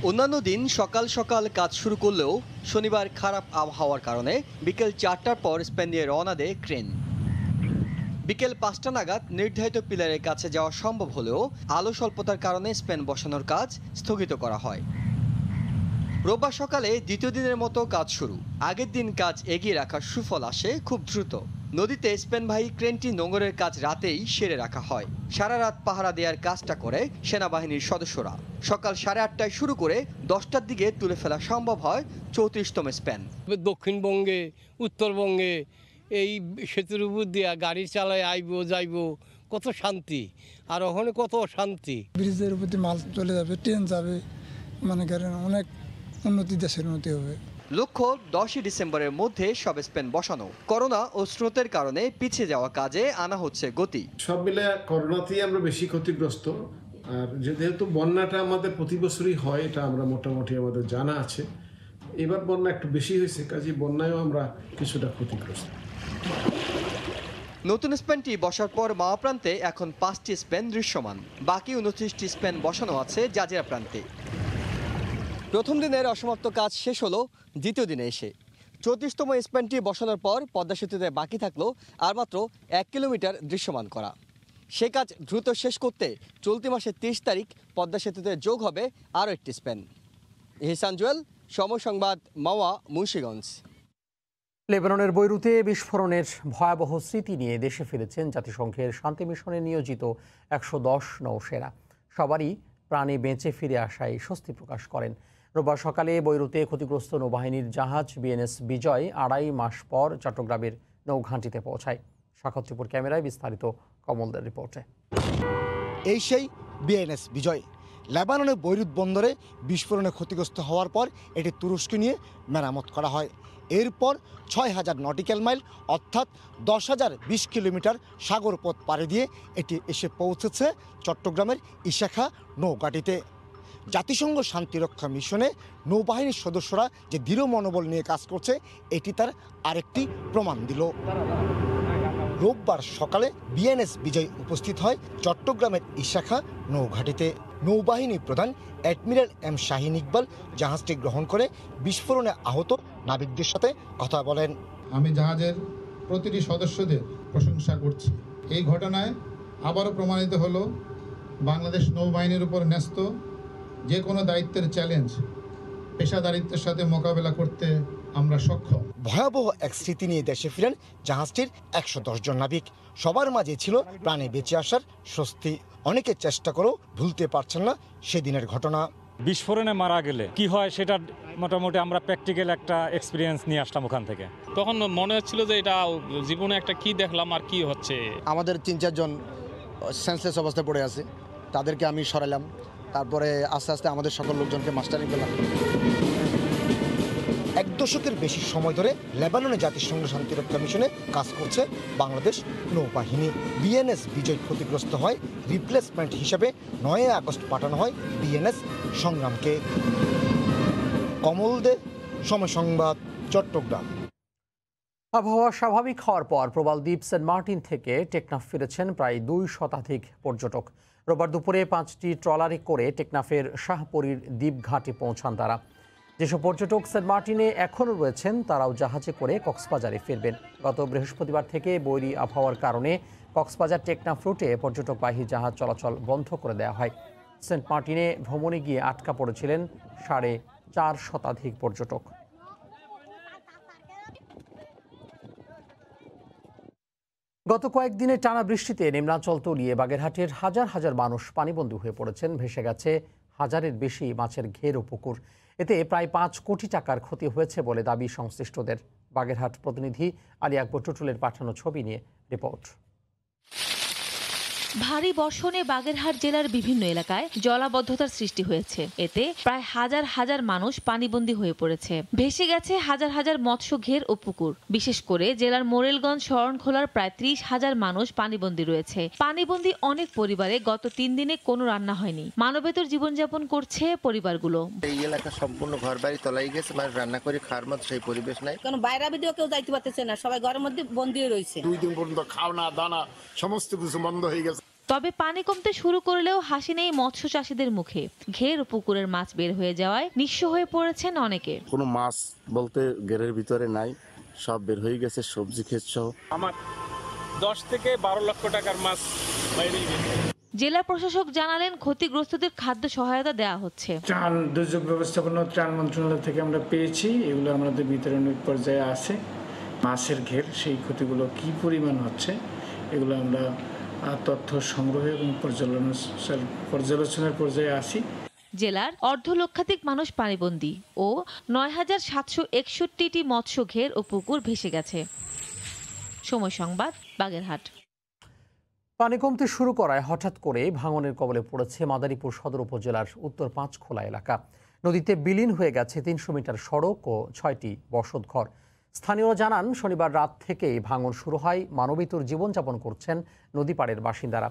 অন্যান্য দিন সকাল সকাল কাজ শুরু করলেও শনিবার খারাপ আবহাওয়ার কারণে বিকেল 4টার পর স্পেন দিয়ে রওনা দেয় ক্রেন। বিকেল 5টা নাগাদ নির্ধারিত পিলারের কাছে যাওয়া সম্ভব হলেও আলো স্বল্পতার কারণে স্পেন বসানোর কাজ স্থগিত করা হয়। রোববার সকালে দ্বিতীয় দিনের মতো কাজ শুরু। আগের দিন কাজ এগিয়ে রাখার সুফল আসে খুব দ্রুত। নদীতে স্পেনবাহী ক্রেনটি নোঙরের কাজ রাতেই সেরে রাখা হয়। সারা রাত পাহারা দেওয়ার কাজটা করে সেনাবাহিনীর সদস্যরা। সকাল 8:30টায় শুরু করে 10টার দিকে তুলে ফেলা সম্ভব হয় 34তম স্পেন।
দক্ষিণবঙ্গে, উত্তরবঙ্গে এই সেতুর উপর দিয়া গাড়ি চালায় আইবো যাইবো, কত শান্তি, আর ওখানে কত শান্তি।
ব্রিজের উপর দিয়ে মাল চলে যাবে, ট্রেন যাবে, মনে করেন অনেক উন্নতি, দেশের উন্নতি হবে।
লক্ষ্য 10ই ডিসেম্বরের মধ্যে সব স্পেন বসানো। করোনা ও স্রোতের কারণে পিছিয়ে যাওয়া কাজে আনা হচ্ছে গতি।
সব মিলে করোনাতেই আমরা বেশি ক্ষতিগ্রস্ত, আর যেহেতু বন্যাটা আমাদের প্রতি বছরই হয়, এটা আমরা মোটামুটি আমাদের জানা আছে। এবার বন্যা একটু বেশি হয়েছে, কাজে বন্যায়ও আমরা কিছুটা ক্ষতিগ্রস্ত।
নতুন স্পেনটি বসার পর মাওয়া প্রান্তে এখন 5টি স্পেন দৃশ্যমান। বাকি 29টি স্পেন বসানো আছে জাজিরা প্রান্তে। প্রথম দিনের অসমাপ্ত কাজ শেষ হলো দ্বিতীয় দিনে এসে। 34তম স্পেনটি বসানোর পর পদ্মা সেতুতে বাকি থাকলো আর মাত্র 1 কিলোমিটার দৃশ্যমান করা। সে কাজ দ্রুত শেষ করতে চলতি মাসের 30 তারিখ পদ্মা সেতুতে যোগ হবে আরও একটি স্পেন। ইহসান জুয়েল, সময় সংবাদ, মাওয়া, মুন্সিগঞ্জ।
লেবাননের বৈরুতে বিস্ফোরণের ভয়াবহ স্মৃতি নিয়ে দেশে ফিরেছেন জাতিসংঘের শান্তি মিশনে নিয়োজিত 110 নৌসেনা। সবারই প্রাণে বেঁচে ফিরে আসায় স্বস্তি প্রকাশ করেন। রোববার সকালে বৈরুতে ক্ষতিগ্রস্ত নৌবাহিনীর জাহাজ বিএনএস বিজয় 2.5 মাস পর চট্টগ্রামের নৌঘাঁটিতে পৌঁছায়। সাক্ষাৎপুর ক্যামেরায় বিস্তারিত কমলদের রিপোর্টে।
এই সেই বিএনএস বিজয়। লেবাননের বৈরুত বন্দরে বিস্ফোরণে ক্ষতিগ্রস্ত হওয়ার পর এটি তুরস্ক নিয়ে মেরামত করা হয়। এরপর 6000 নটিক্যাল মাইল অর্থাৎ 10,020 কিলোমিটার সাগর পথ পাড়ি দিয়ে এটি এসে পৌঁছেছে চট্টগ্রামের ইশাখা নৌঘাঁটিতে। জাতিসংঘ শান্তিরক্ষা মিশনে নৌবাহিনীর সদস্যরা যে দৃঢ় মনোবল নিয়ে কাজ করছে, এটি তার আরেকটি প্রমাণ দিল। রোববার সকালে বিএনএস বিজয় উপস্থিত হয় চট্টগ্রামের ইশাখা নৌঘাঁটিতে। নৌবাহিনী প্রধান অ্যাডমিরাল এম শাহিন ইকবাল জাহাজটি গ্রহণ করে বিস্ফোরণে আহত নাবিকদের সাথে কথা বলেন।
আমি জাহাজের প্রতিটি সদস্যদের প্রশংসা করছি। এই ঘটনায় আবারও প্রমাণিত হলো বাংলাদেশ নৌবাহিনীর উপর ন্যস্ত যে কোনো দায়িত্বের চ্যালেঞ্জ পেশাদারিত্বের সাথে মোকাবেলা করতে আমরা সক্ষম।
ভয়াবহ এক স্মৃতি নিয়ে দেশে ফিরেন জাহাজটির 110 জন নাবিক। সবার মাঝে ছিল প্রাণে বেঁচে আসার স্বস্তি। অনেকে চেষ্টা করেও ভুলতে পারছেন না সেদিনের ঘটনা।
বিস্ফোরণে মারা গেলে কি হয় সেটা মোটামুটি আমরা প্র্যাকটিক্যাল একটা এক্সপিরিয়েন্স নিয়ে আসলাম ওখান থেকে।
তখন মনে হচ্ছিল যে এটা জীবনে একটা কি দেখলাম আর কি হচ্ছে।
আমাদের 3-4 জন সেন্সলেস অবস্থায় পড়ে আছে, তাদেরকে আমি সরালাম। তারপরে আস্তে আস্তে আমাদের সকল লোকজনকে মাস্টারিং করলাম।
1 দশকের বেশি সময় ধরে লেবাননে জাতিসংঘ শান্তিরক্ষা মিশনে কাজ করছে বাংলাদেশ নৌবাহিনী। বিএনএস বিজয় ক্ষতিগ্রস্ত হয়, রিপ্লেসমেন্ট হিসেবে 9 আগস্ট পাঠানো হয় বিএনএস সংগ্রামকে। কমল দে, সময় সংবাদ, চট্টগ্রাম।
আবহাওয়া স্বাভাবিক হওয়ার পর প্রবাল দ্বীপ সেন্ট মার্টিন থেকে টেকনাফ ফিরেছেন প্রায় 2 শতাধিক পর্যটক। রোববার দুপুরে 5টি ট্রলারে করে টেকনাফের শাহপরীর দ্বীপ ঘাটে পৌঁছান তারা। যেসব পর্যটক সেন্ট মার্টিনে এখনও রয়েছেন তারাও জাহাজে করে কক্সবাজারে ফিরবেন। গত বৃহস্পতিবার থেকে বৈরী আবহাওয়ার কারণে কক্সবাজার টেকনাফ রুটে পর্যটকবাহী জাহাজ চলাচল বন্ধ করে দেওয়া হয়। সেন্ট মার্টিনে ভ্রমণে গিয়ে আটকা পড়েছিলেন 4.5 শতাধিক পর্যটক। গত কয়েকদিনে টানা বৃষ্টিতে নিম্নাঞ্চল তলিয়ে বাগেরহাটের হাজার হাজার মানুষ পানিবন্দী হয়ে পড়েছেন। ভেসে গেছে হাজারের বেশি মাছের ঘের ও পুকুর। এতে প্রায় 5 কোটি টাকার ক্ষতি হয়েছে বলে দাবি সংশ্লিষ্টদের। বাগেরহাট প্রতিনিধি আলী আকবর টুটুলের পাঠানো ছবি নিয়ে রিপোর্ট।
ভারী বর্ষণে বাগেরহাট জেলার বিভিন্ন এলাকায় জলাবদ্ধতার সৃষ্টি হয়েছে। এতে প্রায় হাজার হাজার মানুষ পানিবন্দী হয়ে পড়েছে। ভেসে গেছে হাজার হাজার মৎস্য ঘের ও পুকুর। বিশেষ করে জেলার মোরেলগঞ্জ শরণখোলার প্রায় 30,000 মানুষ পানিবন্দী রয়েছে। পানিবন্দী অনেক পরিবারে গত 3 দিনে কোনো রান্না হয়নি। মানবেতর জীবনযাপন করছে পরিবারগুলো।
এই এলাকা সম্পূর্ণ ঘর বাড়ি তলাই গেছে, মানে রান্না করে খাওয়ার মতো সেই পরিবেশ নাই।
কারণ বাইরে ভিডিও কেউ যাইতে পারতেছে না, সবাই ঘরের মধ্যে বন্দী রয়েছে।
2 দিন পর্যন্ত খাওয়া দানা সমস্ত কিছু বন্ধ হয়ে গেছে।
তবে পানি কমতে শুরু করলেও হাসি নেই মৎস্য চাষীদের মুখে। ঘের ও পুকুরের মাছ বের হয়ে যাওয়ায় নিঃস্ব হয়ে পড়েছেন অনেকে।
কোনো মাছ বলতে ঘেরের ভিতরে নাই, সব বের হয়ে গেছে, সবজি ক্ষেত সহ।
আমার 10 থেকে 12 লক্ষ টাকার মাছ বাইরে গেছে।
জেলা প্রশাসক জানালেন ক্ষতিগ্রস্তদের খাদ্য সহায়তা দেওয়া হচ্ছে।
ত্রাণ দুর্যোগ ব্যবস্থাপনা ত্রাণ মন্ত্রণালয় থেকে আমরা পেয়েছি, এগুলো আমাদের বিতরণের পর্যায়ে আছে। মাছের ঘের সেই ক্ষতিগুলো কি পরিমাণ হচ্ছে এগুলো আমরা তথ্য সংগ্রহ এবং পর্যালোচনার পর্যায়ে আছি।
জেলার অর্ধলক্ষাধিক মানুষ পানিবন্দী ও ৯,৭৬১টি মৎস্য ঘের ও পুকুর ভেসে গেছে। সময় সংবাদ, বাগেরহাট।
পানি কমতে শুরু করায় হঠাৎ করে ভাঙনের কবলে পড়েছে মাদারীপুর সদর উপজেলার উত্তর পাঁচখোলা এলাকা। নদীতে বিলীন হয়ে গেছে ৩০০ মিটার সড়ক ও ৬টি বসতঘর। স্থানীয়রা জানান, শনিবার রাত থেকেই ভাঙন শুরু হয়। মানবেতর জীবনযাপন করছেন নদীপাড়ের বাসিন্দারা।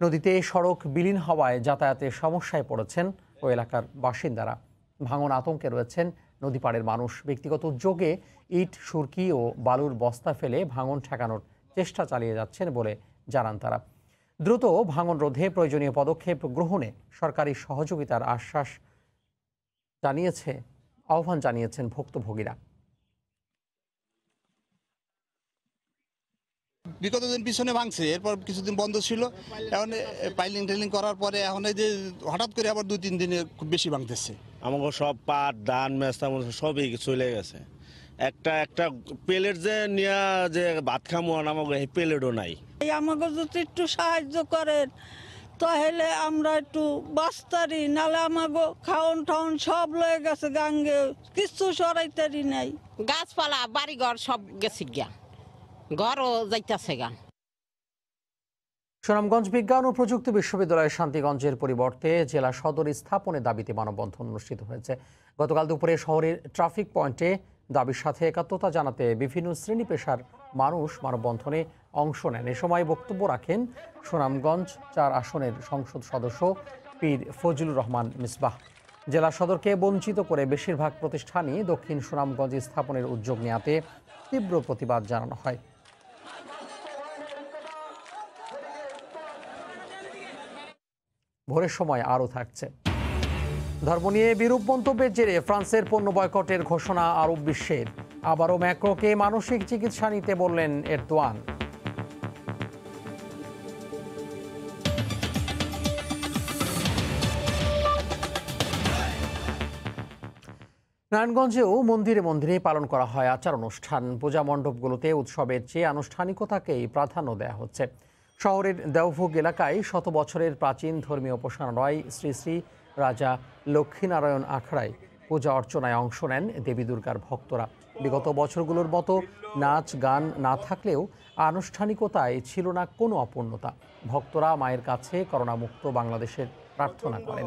নদীতে সড়ক বিলীন হওয়ায় যাতায়াতে সমস্যায় পড়েছেন ও এলাকার বাসিন্দারা। ভাঙন আতঙ্কে রয়েছেন নদীপাড়ের মানুষ। ব্যক্তিগত উদ্যোগে ইট, সুরকি ও বালুর বস্তা ফেলে ভাঙন ঠেকানোর চেষ্টা চালিয়ে যাচ্ছেন বলে জানান তারা। দ্রুত ভাঙন রোধে প্রয়োজনীয় পদক্ষেপ গ্রহণে সরকারি সহযোগিতার আহ্বান জানিয়েছেন ভুক্তভোগীরা।
বিগত দিন পিছনে ভাঙছে, এরপর কিছুদিন বন্ধ ছিল, এখন পাইলিং টেলিং করার পরে এখন এই যে হঠাৎ করে আবার 2-3 দিনে খুব বেশি ভাঙতেছে।
আমাকে সব পাট, ধান, মেস্তা সবই চলে গেছে। একটা প্লেট যে নিয়ে যে ভাত খামো, আমাকে এই প্লেটও নাই।
আমাকে যদি একটু সাহায্য করেন তাহলে আমরা একটু বাঁচতারি, নাহলে আমাকে খাওন ঠাউন সব লয়ে গেছে গাঙ্গে, কিছু সরাইতারি নাই।
গাছপালা বাড়িঘর সব গেছে গিয়া, ঘরও যাইতেছে গা।
সুনামগঞ্জ বিজ্ঞান ও প্রযুক্তি বিশ্ববিদ্যালয়ের শান্তিগঞ্জের পরিবর্তে জেলা সদর স্থাপনের দাবিতে মানববন্ধন অনুষ্ঠিত হয়েছে। গতকাল দুপুরে শহরের ট্রাফিক পয়েন্টে দাবির সাথে একাত্মতা জানাতে বিভিন্ন শ্রেণী পেশার মানুষ মানববন্ধনে অংশ নেন। এ সময় বক্তব্য রাখেন সুনামগঞ্জ 4 আসনের সংসদ সদস্য পীর ফজলুর রহমান মিসবাহ। জেলা সদরকে বঞ্চিত করে বেশিরভাগ প্রতিষ্ঠানই দক্ষিণ সুনামগঞ্জ স্থাপনের উদ্যোগ নেওয়াতে তীব্র প্রতিবাদ জানানো হয়। ভোরের সময় আরও থাকছে। ধর্ম নিয়ে বিরূপ মন্তব্যের জেরে ফ্রান্সের পণ্য বয়কটের ঘোষণা আরব বিশ্বের। আবারও ম্যাক্রোকে মানসিক চিকিৎসা নিতে বললেন এরদোয়ান। নারায়ণগঞ্জেও মন্দিরে মন্দিরে পালন করা হয় আচার অনুষ্ঠান। পূজা মণ্ডপগুলোতে উৎসবের চেয়ে আনুষ্ঠানিকতাকেই প্রাধান্য দেওয়া হচ্ছে। শহরের দেওভোগ এলাকায় শত বছরের প্রাচীন ধর্মীয় উপাসনালয় শ্রী শ্রী রাজা লক্ষ্মীনারায়ণ আখড়ায় পূজা অর্চনায় অংশ নেন দেবী দুর্গার ভক্তরা। বিগত বছরগুলোর মতো নাচ গান না থাকলেও আনুষ্ঠানিকতায় ছিল না কোনো অপূর্ণতা। ভক্তরা মায়ের কাছে করোনামুক্ত বাংলাদেশের প্রার্থনা করেন।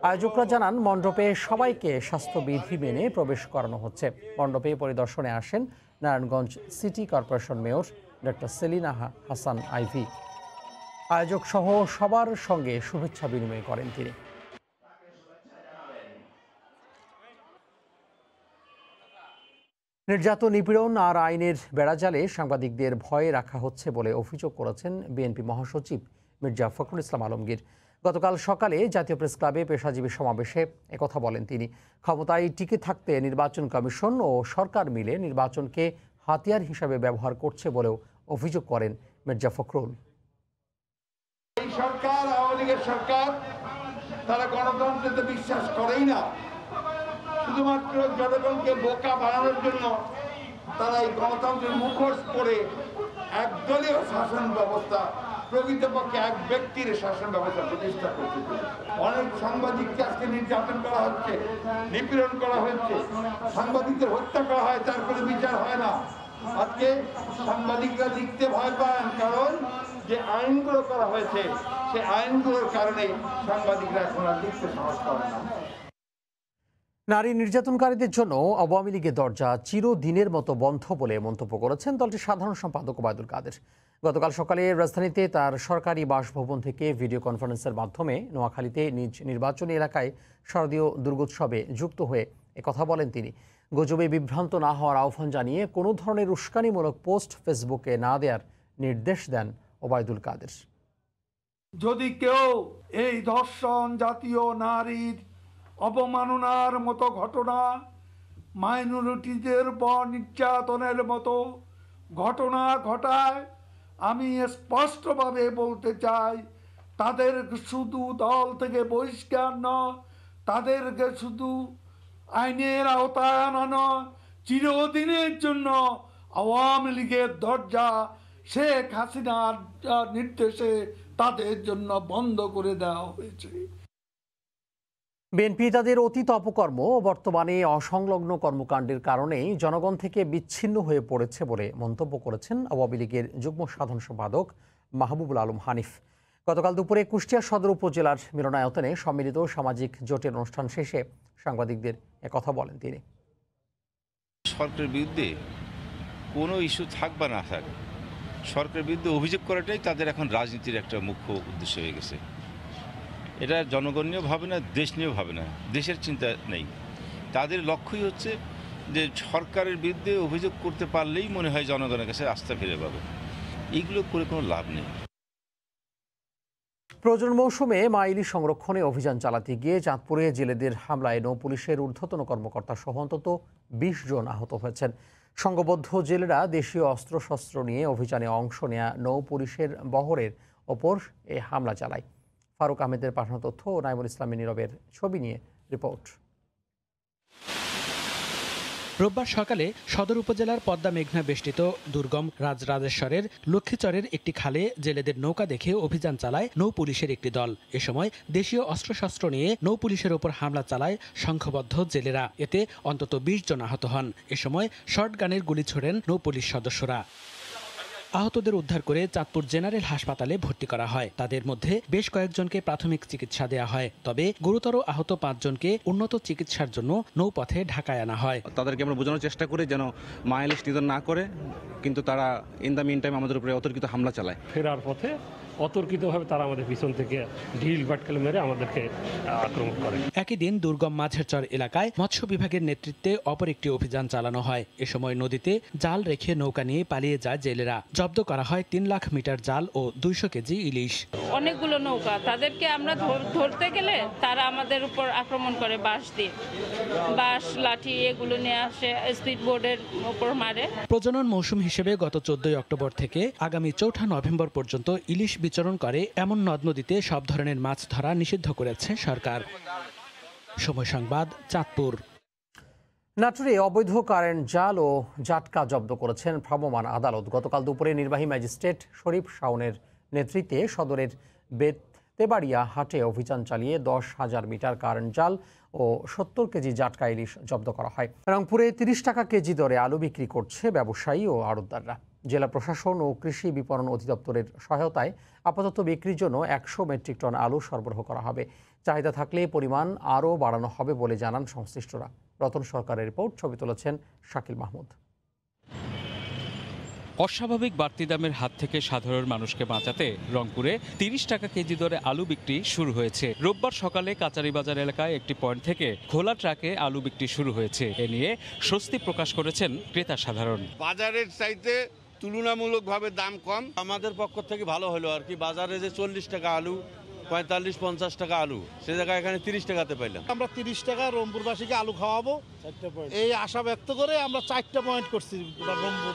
আয়োজকরা জানান, মণ্ডপে সবাইকে স্বাস্থ্যবিধি মেনে প্রবেশ করানো হচ্ছে। মণ্ডপে পরিদর্শনে আসেন Narayanganj city corporation mayor doctor Selina Hasan Ivy. আয়োজক সহ সবার সঙ্গে শুভেচ্ছা বিনিময় করেন তিনি। নির্যাতন, নিপীড়ন আর আইনের বেড়াজালে সাংবাদিকদের ভয়ে রাখা হচ্ছে বলে অভিযোগ করেছেন বিএনপি মহাসচিব মির্জা ফখরুল ইসলাম আলমগীর। গতকাল সকালে জাতীয় প্রেস ক্লাবে পেশাজীবী সমাবেশে একথা বলেন তিনি। ক্ষমতায় টিকে থাকতে নির্বাচন কমিশন ও সরকার মিলে নির্বাচনকে হাতিয়ার হিসাবে ব্যবহার করছে বলেও অভিযোগ করেন মির্জা ফখরুল।
এই সরকার, আওয়ামী লীগের সরকার, তারা গণতন্ত্রে বিশ্বাস করেই না। শুধুমাত্র জনগণকে বোকা বানানোর জন্য তারা এই গণতন্ত্রের মুখোশ পরে একদলীয় শাসন ব্যবস্থা, প্রকৃতপক্ষে এক ব্যক্তির শাসন ব্যবস্থা প্রতিষ্ঠা করতে চলেছে। অনেক সাংবাদিককে আজকে নির্যাতন করা হচ্ছে, নিপীড়ন করা হচ্ছে, সাংবাদিকদের হত্যা করা হয়, তার কোনো বিচার হয় না। আজকে সাংবাদিকরা লিখতে ভয় পান, কারণ যে আইনগুলো করা হয়েছে সেই আইনগুলোর কারণে সাংবাদিকরা এখন আর লিখতে সাহস করে না।
নারী নির্যাতনকারীদের জন্য আওয়ামী লীগের দরজা চিরদিনের মতো বন্ধ বলে মন্তব্য করেছেন দলটির সাধারণ সম্পাদক ওবায়দুল কাদের। গতকাল সকালে রাজধানীতে তার সরকারি বাসভবন থেকে ভিডিও কনফারেন্সের মাধ্যমে নোয়াখালীতে নিজ নির্বাচনী এলাকায় শারদীয় দুর্গোৎসবে যুক্ত হয়ে একথা বলেন তিনি। গুজবে বিভ্রান্ত না হওয়ার আহ্বান জানিয়ে কোনো ধরনের উস্কানিমূলক পোস্ট ফেসবুকে না দেওয়ার নির্দেশ দেন ওবায়দুল কাদের।
যদি কেউ এই ধর্ষণ, জাতীয় নারীর অপমাননার মতো ঘটনা, মাইনরিটিদের উপর নির্যাতনের মতো ঘটনা ঘটায়, আমি স্পষ্টভাবে বলতে চাই, তাদের শুধু দল থেকে বহিষ্কার নয়, তাদেরকে শুধু আইনের আওতায় আনানো, চিরদিনের জন্য আওয়ামী লীগের দরজা শেখ হাসিনার নির্দেশে তাদের জন্য বন্ধ করে দেওয়া হয়েছে।
বিএনপি তাদের অতীত অপকর্ম ও বর্তমানে অসংলগ্ন কর্মকাণ্ডের কারণেই জনগণ থেকে বিচ্ছিন্ন হয়ে পড়েছে বলে মন্তব্য করেছেন আওয়ামী লীগের যুগ্ম সাধারণ সম্পাদক মাহবুবুল আলম হানিফ। গতকাল দুপুরে কুষ্টিয়া সদর উপজেলার মিলনায়তনে সম্মিলিত সামাজিক জোটের অনুষ্ঠান শেষে সাংবাদিকদের একথা বলেন তিনি।
সরকারের বিরুদ্ধে কোনো ইস্যু থাক বা না থাক, সরকারের বিরুদ্ধে অভিযোগ করাটাই তাদের এখন রাজনীতির একটা মুখ্য উদ্দেশ্য হয়ে গেছে। এটা জনগণ নিয়েও ভাবে না, দেশ নিয়েও ভাবে না, দেশের চিন্তা নেই। তাদের লক্ষ্যই হচ্ছে যে সরকারের বিরুদ্ধে অভিযোগ করতে পারলেই মনে হয় জনগণের কাছে আস্থা ফিরে পাবে। এইগুলো করে কোনো লাভ নেই।
প্রজনন মৌসুমে মা ইলিশ সংরক্ষণে অভিযান চালাতে গিয়ে চাঁদপুরে জেলেদের হামলায় নৌ পুলিশের ঊর্ধ্বতন কর্মকর্তা সহ অন্তত 20 জন আহত হয়েছেন। সংঘবদ্ধ জেলেরা দেশীয় অস্ত্রশস্ত্র নিয়ে অভিযানে অংশ নেয়া নৌ পুলিশের বহরের ওপর এ হামলা চালায়। ফারুক আহমেদের পাঠানো তথ্য ও নাইমুল ইসলামী নীরবের ছবি নিয়ে রিপোর্ট।
রোববার সকালে সদর উপজেলার পদ্মা মেঘনা বেষ্টিত দুর্গম রাজরাজেশ্বরের লক্ষ্মীচরের একটি খালে জেলেদের নৌকা দেখে অভিযান চালায় নৌ পুলিশের একটি দল। এ সময় দেশীয় অস্ত্রশস্ত্র নিয়ে নৌ পুলিশের ওপর হামলা চালায় সংঘবদ্ধ জেলেরা। এতে অন্তত 20 জন আহত হন। এ সময় শর্ট গানের গুলি ছোড়েন নৌ পুলিশ সদস্যরা। আহতদের উদ্ধার করে চাঁদপুর জেনারেল হাসপাতালে ভর্তি করা হয়। তাদের মধ্যে বেশ কয়েকজনকে প্রাথমিক চিকিৎসা দেওয়া হয়। তবে গুরুতর আহত 5 জনকে উন্নত চিকিৎসার জন্য নৌপথে ঢাকায় আনা হয়।
তাদেরকে আমরা বোঝানোর চেষ্টা করি যেন মা ইলিশ নিধন না করে, কিন্তু তারা ইন দ্য মিন টাইম আমাদের উপরে অতর্কিত হামলা চালায়।
ফেরার পথে অতর্কিতভাবে তারা আমাদের পিছন থেকে ঢিল বাটকেল মেরে আমাদেরকে আক্রমণ করে।
একই দিন দুর্গম মাঝেরচর এলাকায় মৎস্য বিভাগের নেতৃত্বে অপর একটি অভিযান চালানো হয়। এ সময় নদীতে জাল রেখে নৌকা নিয়ে পালিয়ে যায় জেলেরা। জব্দ করা হয় 3 লাখ মিটার জাল ও 200 কেজি ইলিশ।
অনেকগুলো নৌকা, তাদেরকে আমরা ধরতে গেলে তারা আমাদের উপর আক্রমণ করে বাঁশ দিয়ে, বাঁশ লাঠি এগুলো নিয়ে আসে, স্পিড বোর্ডের উপর মারে।
প্রজনন মৌসুম হিসেবে গত 14 অক্টোবর থেকে আগামী 4 নভেম্বর পর্যন্ত ইলিশ বিচরণ করে এমন নদ নদীতে সব ধরনের মাছ ধরা নিষিদ্ধ করেছে সরকার। সময় সংবাদ, চাঁদপুর।
নাটোরে অবৈধ কারেন্ট জাল ও জাটকা জব্দ করেছেন ভ্রাম্যমাণ আদালত। গতকাল দুপুরে নির্বাহী ম্যাজিস্ট্রেট শরীফ শাওনের নেতৃত্বে সদরের বেতেবাড়িয়া হাটে অভিযান চালিয়ে 10,000 মিটার কারেন্ট জাল ও 70 কেজি জাটকা ইলিশ জব্দ করা হয়। রংপুরে 30 টাকা কেজি দরে আলু বিক্রি করছে ব্যবসায়ী ও আড়তদাররা। জেলা প্রশাসন ও কৃষি বিপণন অধিদপ্তরের সহায়তায় আপাতত বিক্রির জন্য 100 মেট্রিক টন আলু সরবরাহ করা হবে। চাহিদা থাকলে পরিমাণ আরও বাড়ানো হবে বলে জানান সংশ্লিষ্টরা। রতন সরকারের রিপোর্ট, ছবি তুলেছেন শাকিল মাহমুদ।
অস্বাভাবিক বাড়তি দামের হাত থেকে সাধারণ মানুষকে বাঁচাতে রংপুরে 30 টাকা কেজি দরে আলু বিক্রি শুরু হয়েছে। রোববার সকালে কাচারিবাজার এলাকায় একটি পয়েন্ট থেকে খোলা ট্রাকে আলু বিক্রি শুরু হয়েছে। এ নিয়ে স্বস্তি প্রকাশ করেছেন ক্রেতা সাধারণ।
বাজারের চাইতে তুলনামূলকভাবে দাম কম, আমাদের পক্ষ থেকে ভালো হলো আর কি। বাজারে যে 40 টাকা আলু, 45-50 টাকা আলু, সে জায়গায় এখানে 30 টাকাতে পাইলাম।
আমরা 30 টাকা রংপুরবাসীকে আলু খাওয়াবো এই আশা ব্যক্ত করে আমরা 4টা পয়েন্ট করছি রংপুর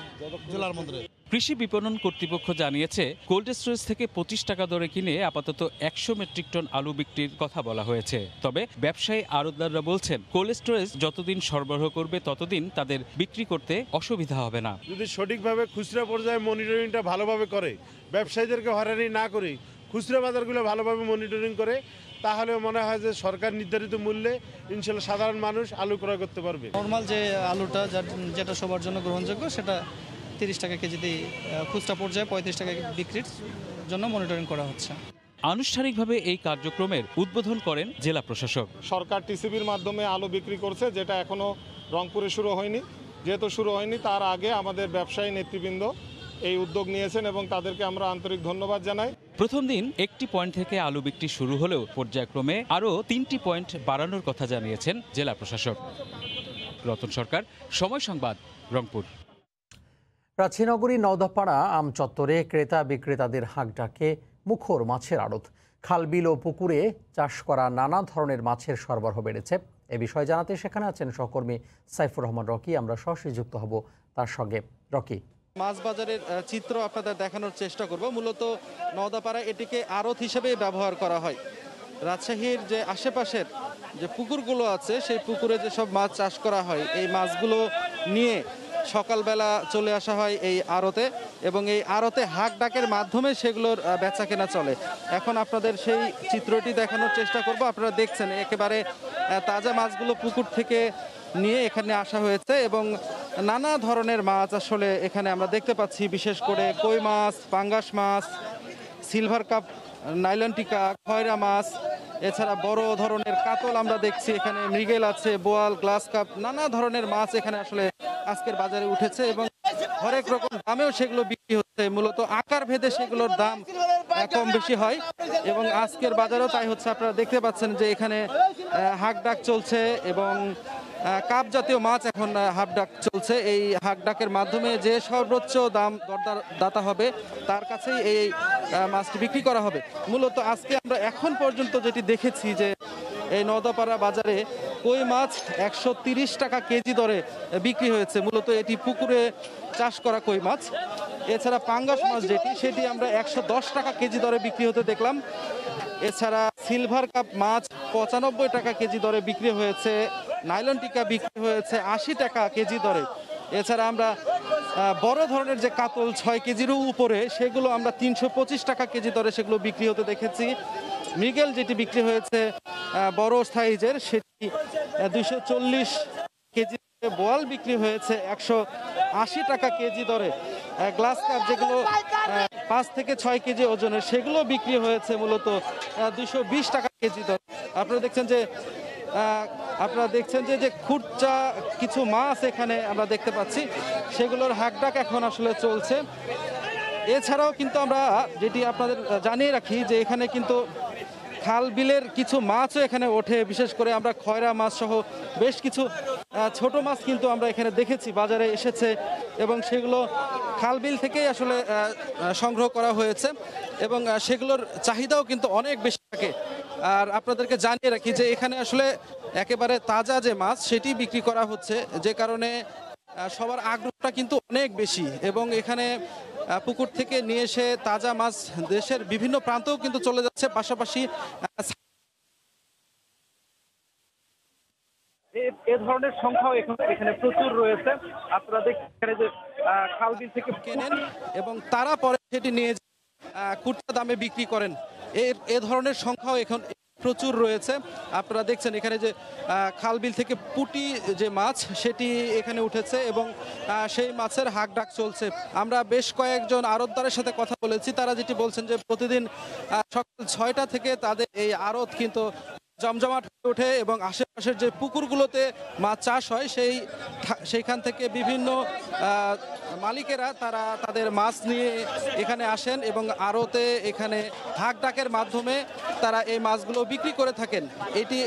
জেলার মধ্যে।
কৃষি বিপণন কর্তৃপক্ষ জানিয়েছে কোল্ড স্টোরেজ থেকে 25 টাকা দরে কিনে আপাতত 100 মেট্রিক টন আলু বিক্রির কথা বলা হয়েছে। তবে ব্যবসায়ী আড়তদাররা বলছেন কোল্ড স্টোরেজ যতদিন সরবরাহ করবে ততদিন তাদের বিক্রি করতে অসুবিধা হবে না।
যদি সঠিকভাবে খুচরা পর্যায়ে মনিটরিংটা ভালোভাবে করে, ব্যবসায়ীদেরকে হয়রানি না করে, খুচরা বাজারগুলো ভালোভাবে মনিটরিং করে, তাহলে মনে হয় যে সরকার নির্ধারিত মূল্যে ইনশাল্লাহ সাধারণ মানুষ আলু ক্রয় করতে পারবে।
নর্মাল যে আলুটা যেটা সবার জন্য গ্রহণযোগ্য সেটা 30 টাকা কেজিতে খুচরা পর্যায়ে 35 টাকা বিক্রির জন্য মনিটরিং করা হচ্ছে।
আনুষ্ঠানিকভাবে এই কার্যক্রমের উদ্বোধন করেন জেলা প্রশাসক।
সরকার টিসিবির মাধ্যমে আলু বিক্রি করছে, যেটা এখনো রংপুরে শুরু হয়নি। যেহেতু শুরু হয়নি, তার আগে আমাদের ব্যবসায়ী নেতৃবৃন্দ এই উদ্যোগ নিয়েছেন এবং তাদেরকে আমরা আন্তরিক ধন্যবাদ জানাই।
প্রথম দিন একটি পয়েন্ট থেকে আলু বিক্রি শুরু হলেও পর্যায়ক্রমে আরও 3টি পয়েন্ট বাড়ানোর কথা জানিয়েছেন জেলা প্রশাসক। রতন সরকার, সময় সংবাদ, রংপুর।
রাজশাহী নগরীর নওদাপাড়া আম চত্বরে ক্রেতা বিক্রেতাদের হাঁক ডাকে মুখর মাছের আড়ত। খাল বিল ও পুকুরে চাষ করা নানা ধরনের মাছের সরবরাহ বেড়েছে। এ বিষয়ে জানাতে সেখানে আছেন সহকর্মী সাইফুর রহমান রকি। আমরা সরাসরি যুক্ত হব তার সঙ্গে। রকি,
মাছ বাজারের চিত্র আপনাদের দেখানোর চেষ্টা করব। মূলত নওদাপাড়া এটিকে আড়ত হিসেবে ব্যবহার করা হয়। রাজশাহীর যে আশেপাশের যে পুকুরগুলো আছে সেই পুকুরে যেসব মাছ চাষ করা হয় এই মাছগুলো নিয়ে সকালবেলা চলে আসা হয় এই আড়তে, এবং এই আড়তে হাক ডাকের মাধ্যমে সেগুলোর বেচা কেনা চলে। এখন আপনাদের সেই চিত্রটি দেখানোর চেষ্টা করব। আপনারা দেখছেন একেবারে তাজা মাছগুলো পুকুর থেকে নিয়ে এখানে আসা হয়েছে, এবং নানা ধরনের মাছ আসলে এখানে আমরা দেখতে পাচ্ছি। বিশেষ করে কই মাছ, পাঙ্গাস মাছ, সিলভার কাপ, নাইলন টিকা, খয়রা মাছ, এছাড়া বড় ধরনের কাতল আমরা দেখছি, এখানে মৃগেল আছে, বোয়াল, গ্লাস কাপ, নানা ধরনের মাছ এখানে আসলে আজকের বাজারে উঠেছে, এবং হরেক রকম দামেও সেগুলো বিক্রি হচ্ছে। মূলত আকার ভেদে সেগুলোর দাম কম বেশি হয়, এবং আজকের বাজারেও তাই হচ্ছে। আপনারা দেখতে পাচ্ছেন যে এখানে হাক ডাক চলছে, এবং কাপ জাতীয় মাছ এখন হাক ডাক চলছে। এই হাক ডাকের মাধ্যমে যে সর্বোচ্চ দাম দাতা হবে তার কাছেই এই মাছটি বিক্রি করা হবে। মূলত আজকে আমরা এখন পর্যন্ত যেটি দেখেছি যে এই নওদাপাড়া বাজারে কই মাছ 130 টাকা কেজি দরে বিক্রি হয়েছে। মূলত এটি পুকুরে চাষ করা কই মাছ। এছাড়া পাঙ্গাস মাছ সেটি আমরা 110 টাকা কেজি দরে বিক্রি হতে দেখলাম। এছাড়া সিলভার কাপ মাছ 95 টাকা কেজি দরে বিক্রি হয়েছে। নাইলন টিকা বিক্রি হয়েছে 80 টাকা কেজি দরে। এছাড়া আমরা বড় ধরনের যে কাতল 6 কেজিরও উপরে সেগুলো আমরা 325 টাকা কেজি দরে সেগুলো বিক্রি হতে দেখেছি। মৃগেল যেটি বিক্রি হয়েছে বড় সাইজের সেটি 240 কেজি। বোয়াল বিক্রি হয়েছে 180 টাকা কেজি দরে। গ্লাস কাপ যেগুলো 5 থেকে 6 কেজি ওজনের সেগুলো বিক্রি হয়েছে মূলত 220 টাকা কেজি দরে। আপনারা দেখছেন যে খুচরা কিছু মাছ এখানে আমরা দেখতে পাচ্ছি, সেগুলোর হাকডাক এখন আসলে চলছে। এছাড়াও কিন্তু আমরা যেটি আপনাদের জানিয়ে রাখি যে এখানে কিন্তু খাল বিলের কিছু মাছও এখানে ওঠে। বিশেষ করে আমরা খয়রা মাছ সহ বেশ কিছু ছোট মাছ কিন্তু আমরা এখানে দেখেছি বাজারে এসেছে, এবং সেগুলো খাল বিল থেকেই আসলে সংগ্রহ করা হয়েছে, এবং সেগুলোর চাহিদাও কিন্তু অনেক বেশি থাকে। আর আপনাদেরকে জানিয়ে রাখি যে এখানে আসলে একেবারে তাজা যে মাছ সেটি বিক্রি করা হচ্ছে, যে কারণে সবার আগ্রহটা কিন্তু অনেক বেশি, এবং এখানে পুকুর থেকে নিয়ে এসে তাজা মাছ দেশের বিভিন্ন প্রান্তেও কিন্তু চলে যাচ্ছে। পাশাপাশি এ ধরনের সংখ্যাও এখানে প্রচুর রয়েছে। আপনারা দেখেন যে খাল বিল থেকে কেনেন এবং তারা পরে সেটি নিয়ে খুচরা দামে বিক্রি করেন। এ ধরনের সংখ্যাও এখন প্রচুর রয়েছে। আপনারা দেখছেন এখানে যে খাল বিল থেকে পুঁটি যে মাছ সেটি এখানে উঠেছে, এবং সেই মাছের হাক ডাক চলছে। আমরা বেশ কয়েকজন আড়তদারের সাথে কথা বলেছি, তারা যেটি বলছেন যে প্রতিদিন সকাল 6টা থেকে তাদের এই আড়ত কিন্তু জমজমাট হয়ে ওঠে, এবং আশেপাশের যে পুকুরগুলোতে মাছ চাষ হয় সেইখান থেকে বিভিন্ন মালিকেরা তারা তাদের মাছ নিয়ে এখানে আসেন, এবং আড়তে এখানে হাক ডাকের মাধ্যমে তারা এই মাছগুলো বিক্রি করে থাকেন। এটি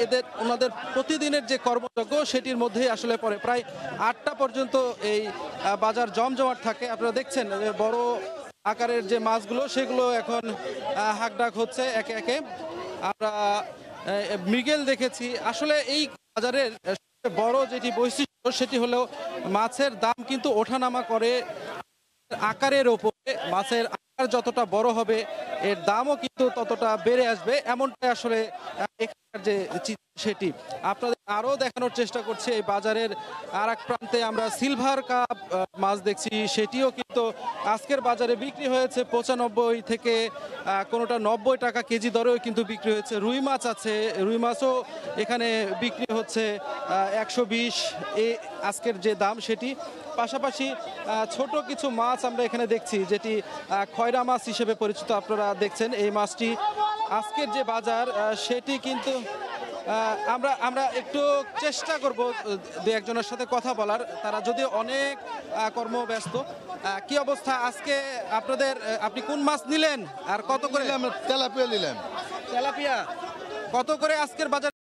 ওনাদের প্রতিদিনের যে কর্মযজ্ঞ সেটির মধ্যেই আসলে পড়ে। প্রায় 8টা পর্যন্ত এই বাজার জমজমাট থাকে। আপনারা দেখছেন বড় আকারের যে মাছগুলো সেগুলো এখন হাক ডাক হচ্ছে একে একে। আমরা মৃগেল দেখেছি। আসলে এই বাজারের বড় যেটি বৈশিষ্ট্য সেটি হলো মাছের দাম কিন্তু ওঠানামা করে আকারের ওপরে। মাছের আকার যতটা বড় হবে এর দামও কিন্তু ততটা বেড়ে আসবে, এমনটাই আসলে এখানকার যে সেটি আপনাদের আরও দেখানোর চেষ্টা করছি। এই বাজারের আর এক প্রান্তে আমরা সিলভার কাপ মাছ দেখছি, সেটিও কিন্তু আজকের বাজারে বিক্রি হয়েছে 95 থেকে কোনোটা 90 টাকা কেজি দরেও কিন্তু বিক্রি হয়েছে। রুই মাছ আছে, রুই মাছও এখানে বিক্রি হচ্ছে 120 আজকের যে দাম সেটি। পাশাপাশি ছোট কিছু মাছ আমরা এখানে দেখছি যেটি খয়রা মাছ হিসেবে পরিচিত। আপনারা দেখছেন এই মাছটি আজকের যে বাজার সেটি কিন্তু আমরা একটু চেষ্টা করব দু একজনের সাথে কথা বলার, তারা যদিও অনেক কর্মব্যস্ত। কি অবস্থা আজকে আপনি কোন মাছ নিলেন আর কত করে?
তেলাপিয়া নিলাম।
তেলাপিয়া কত করে আজকের বাজার?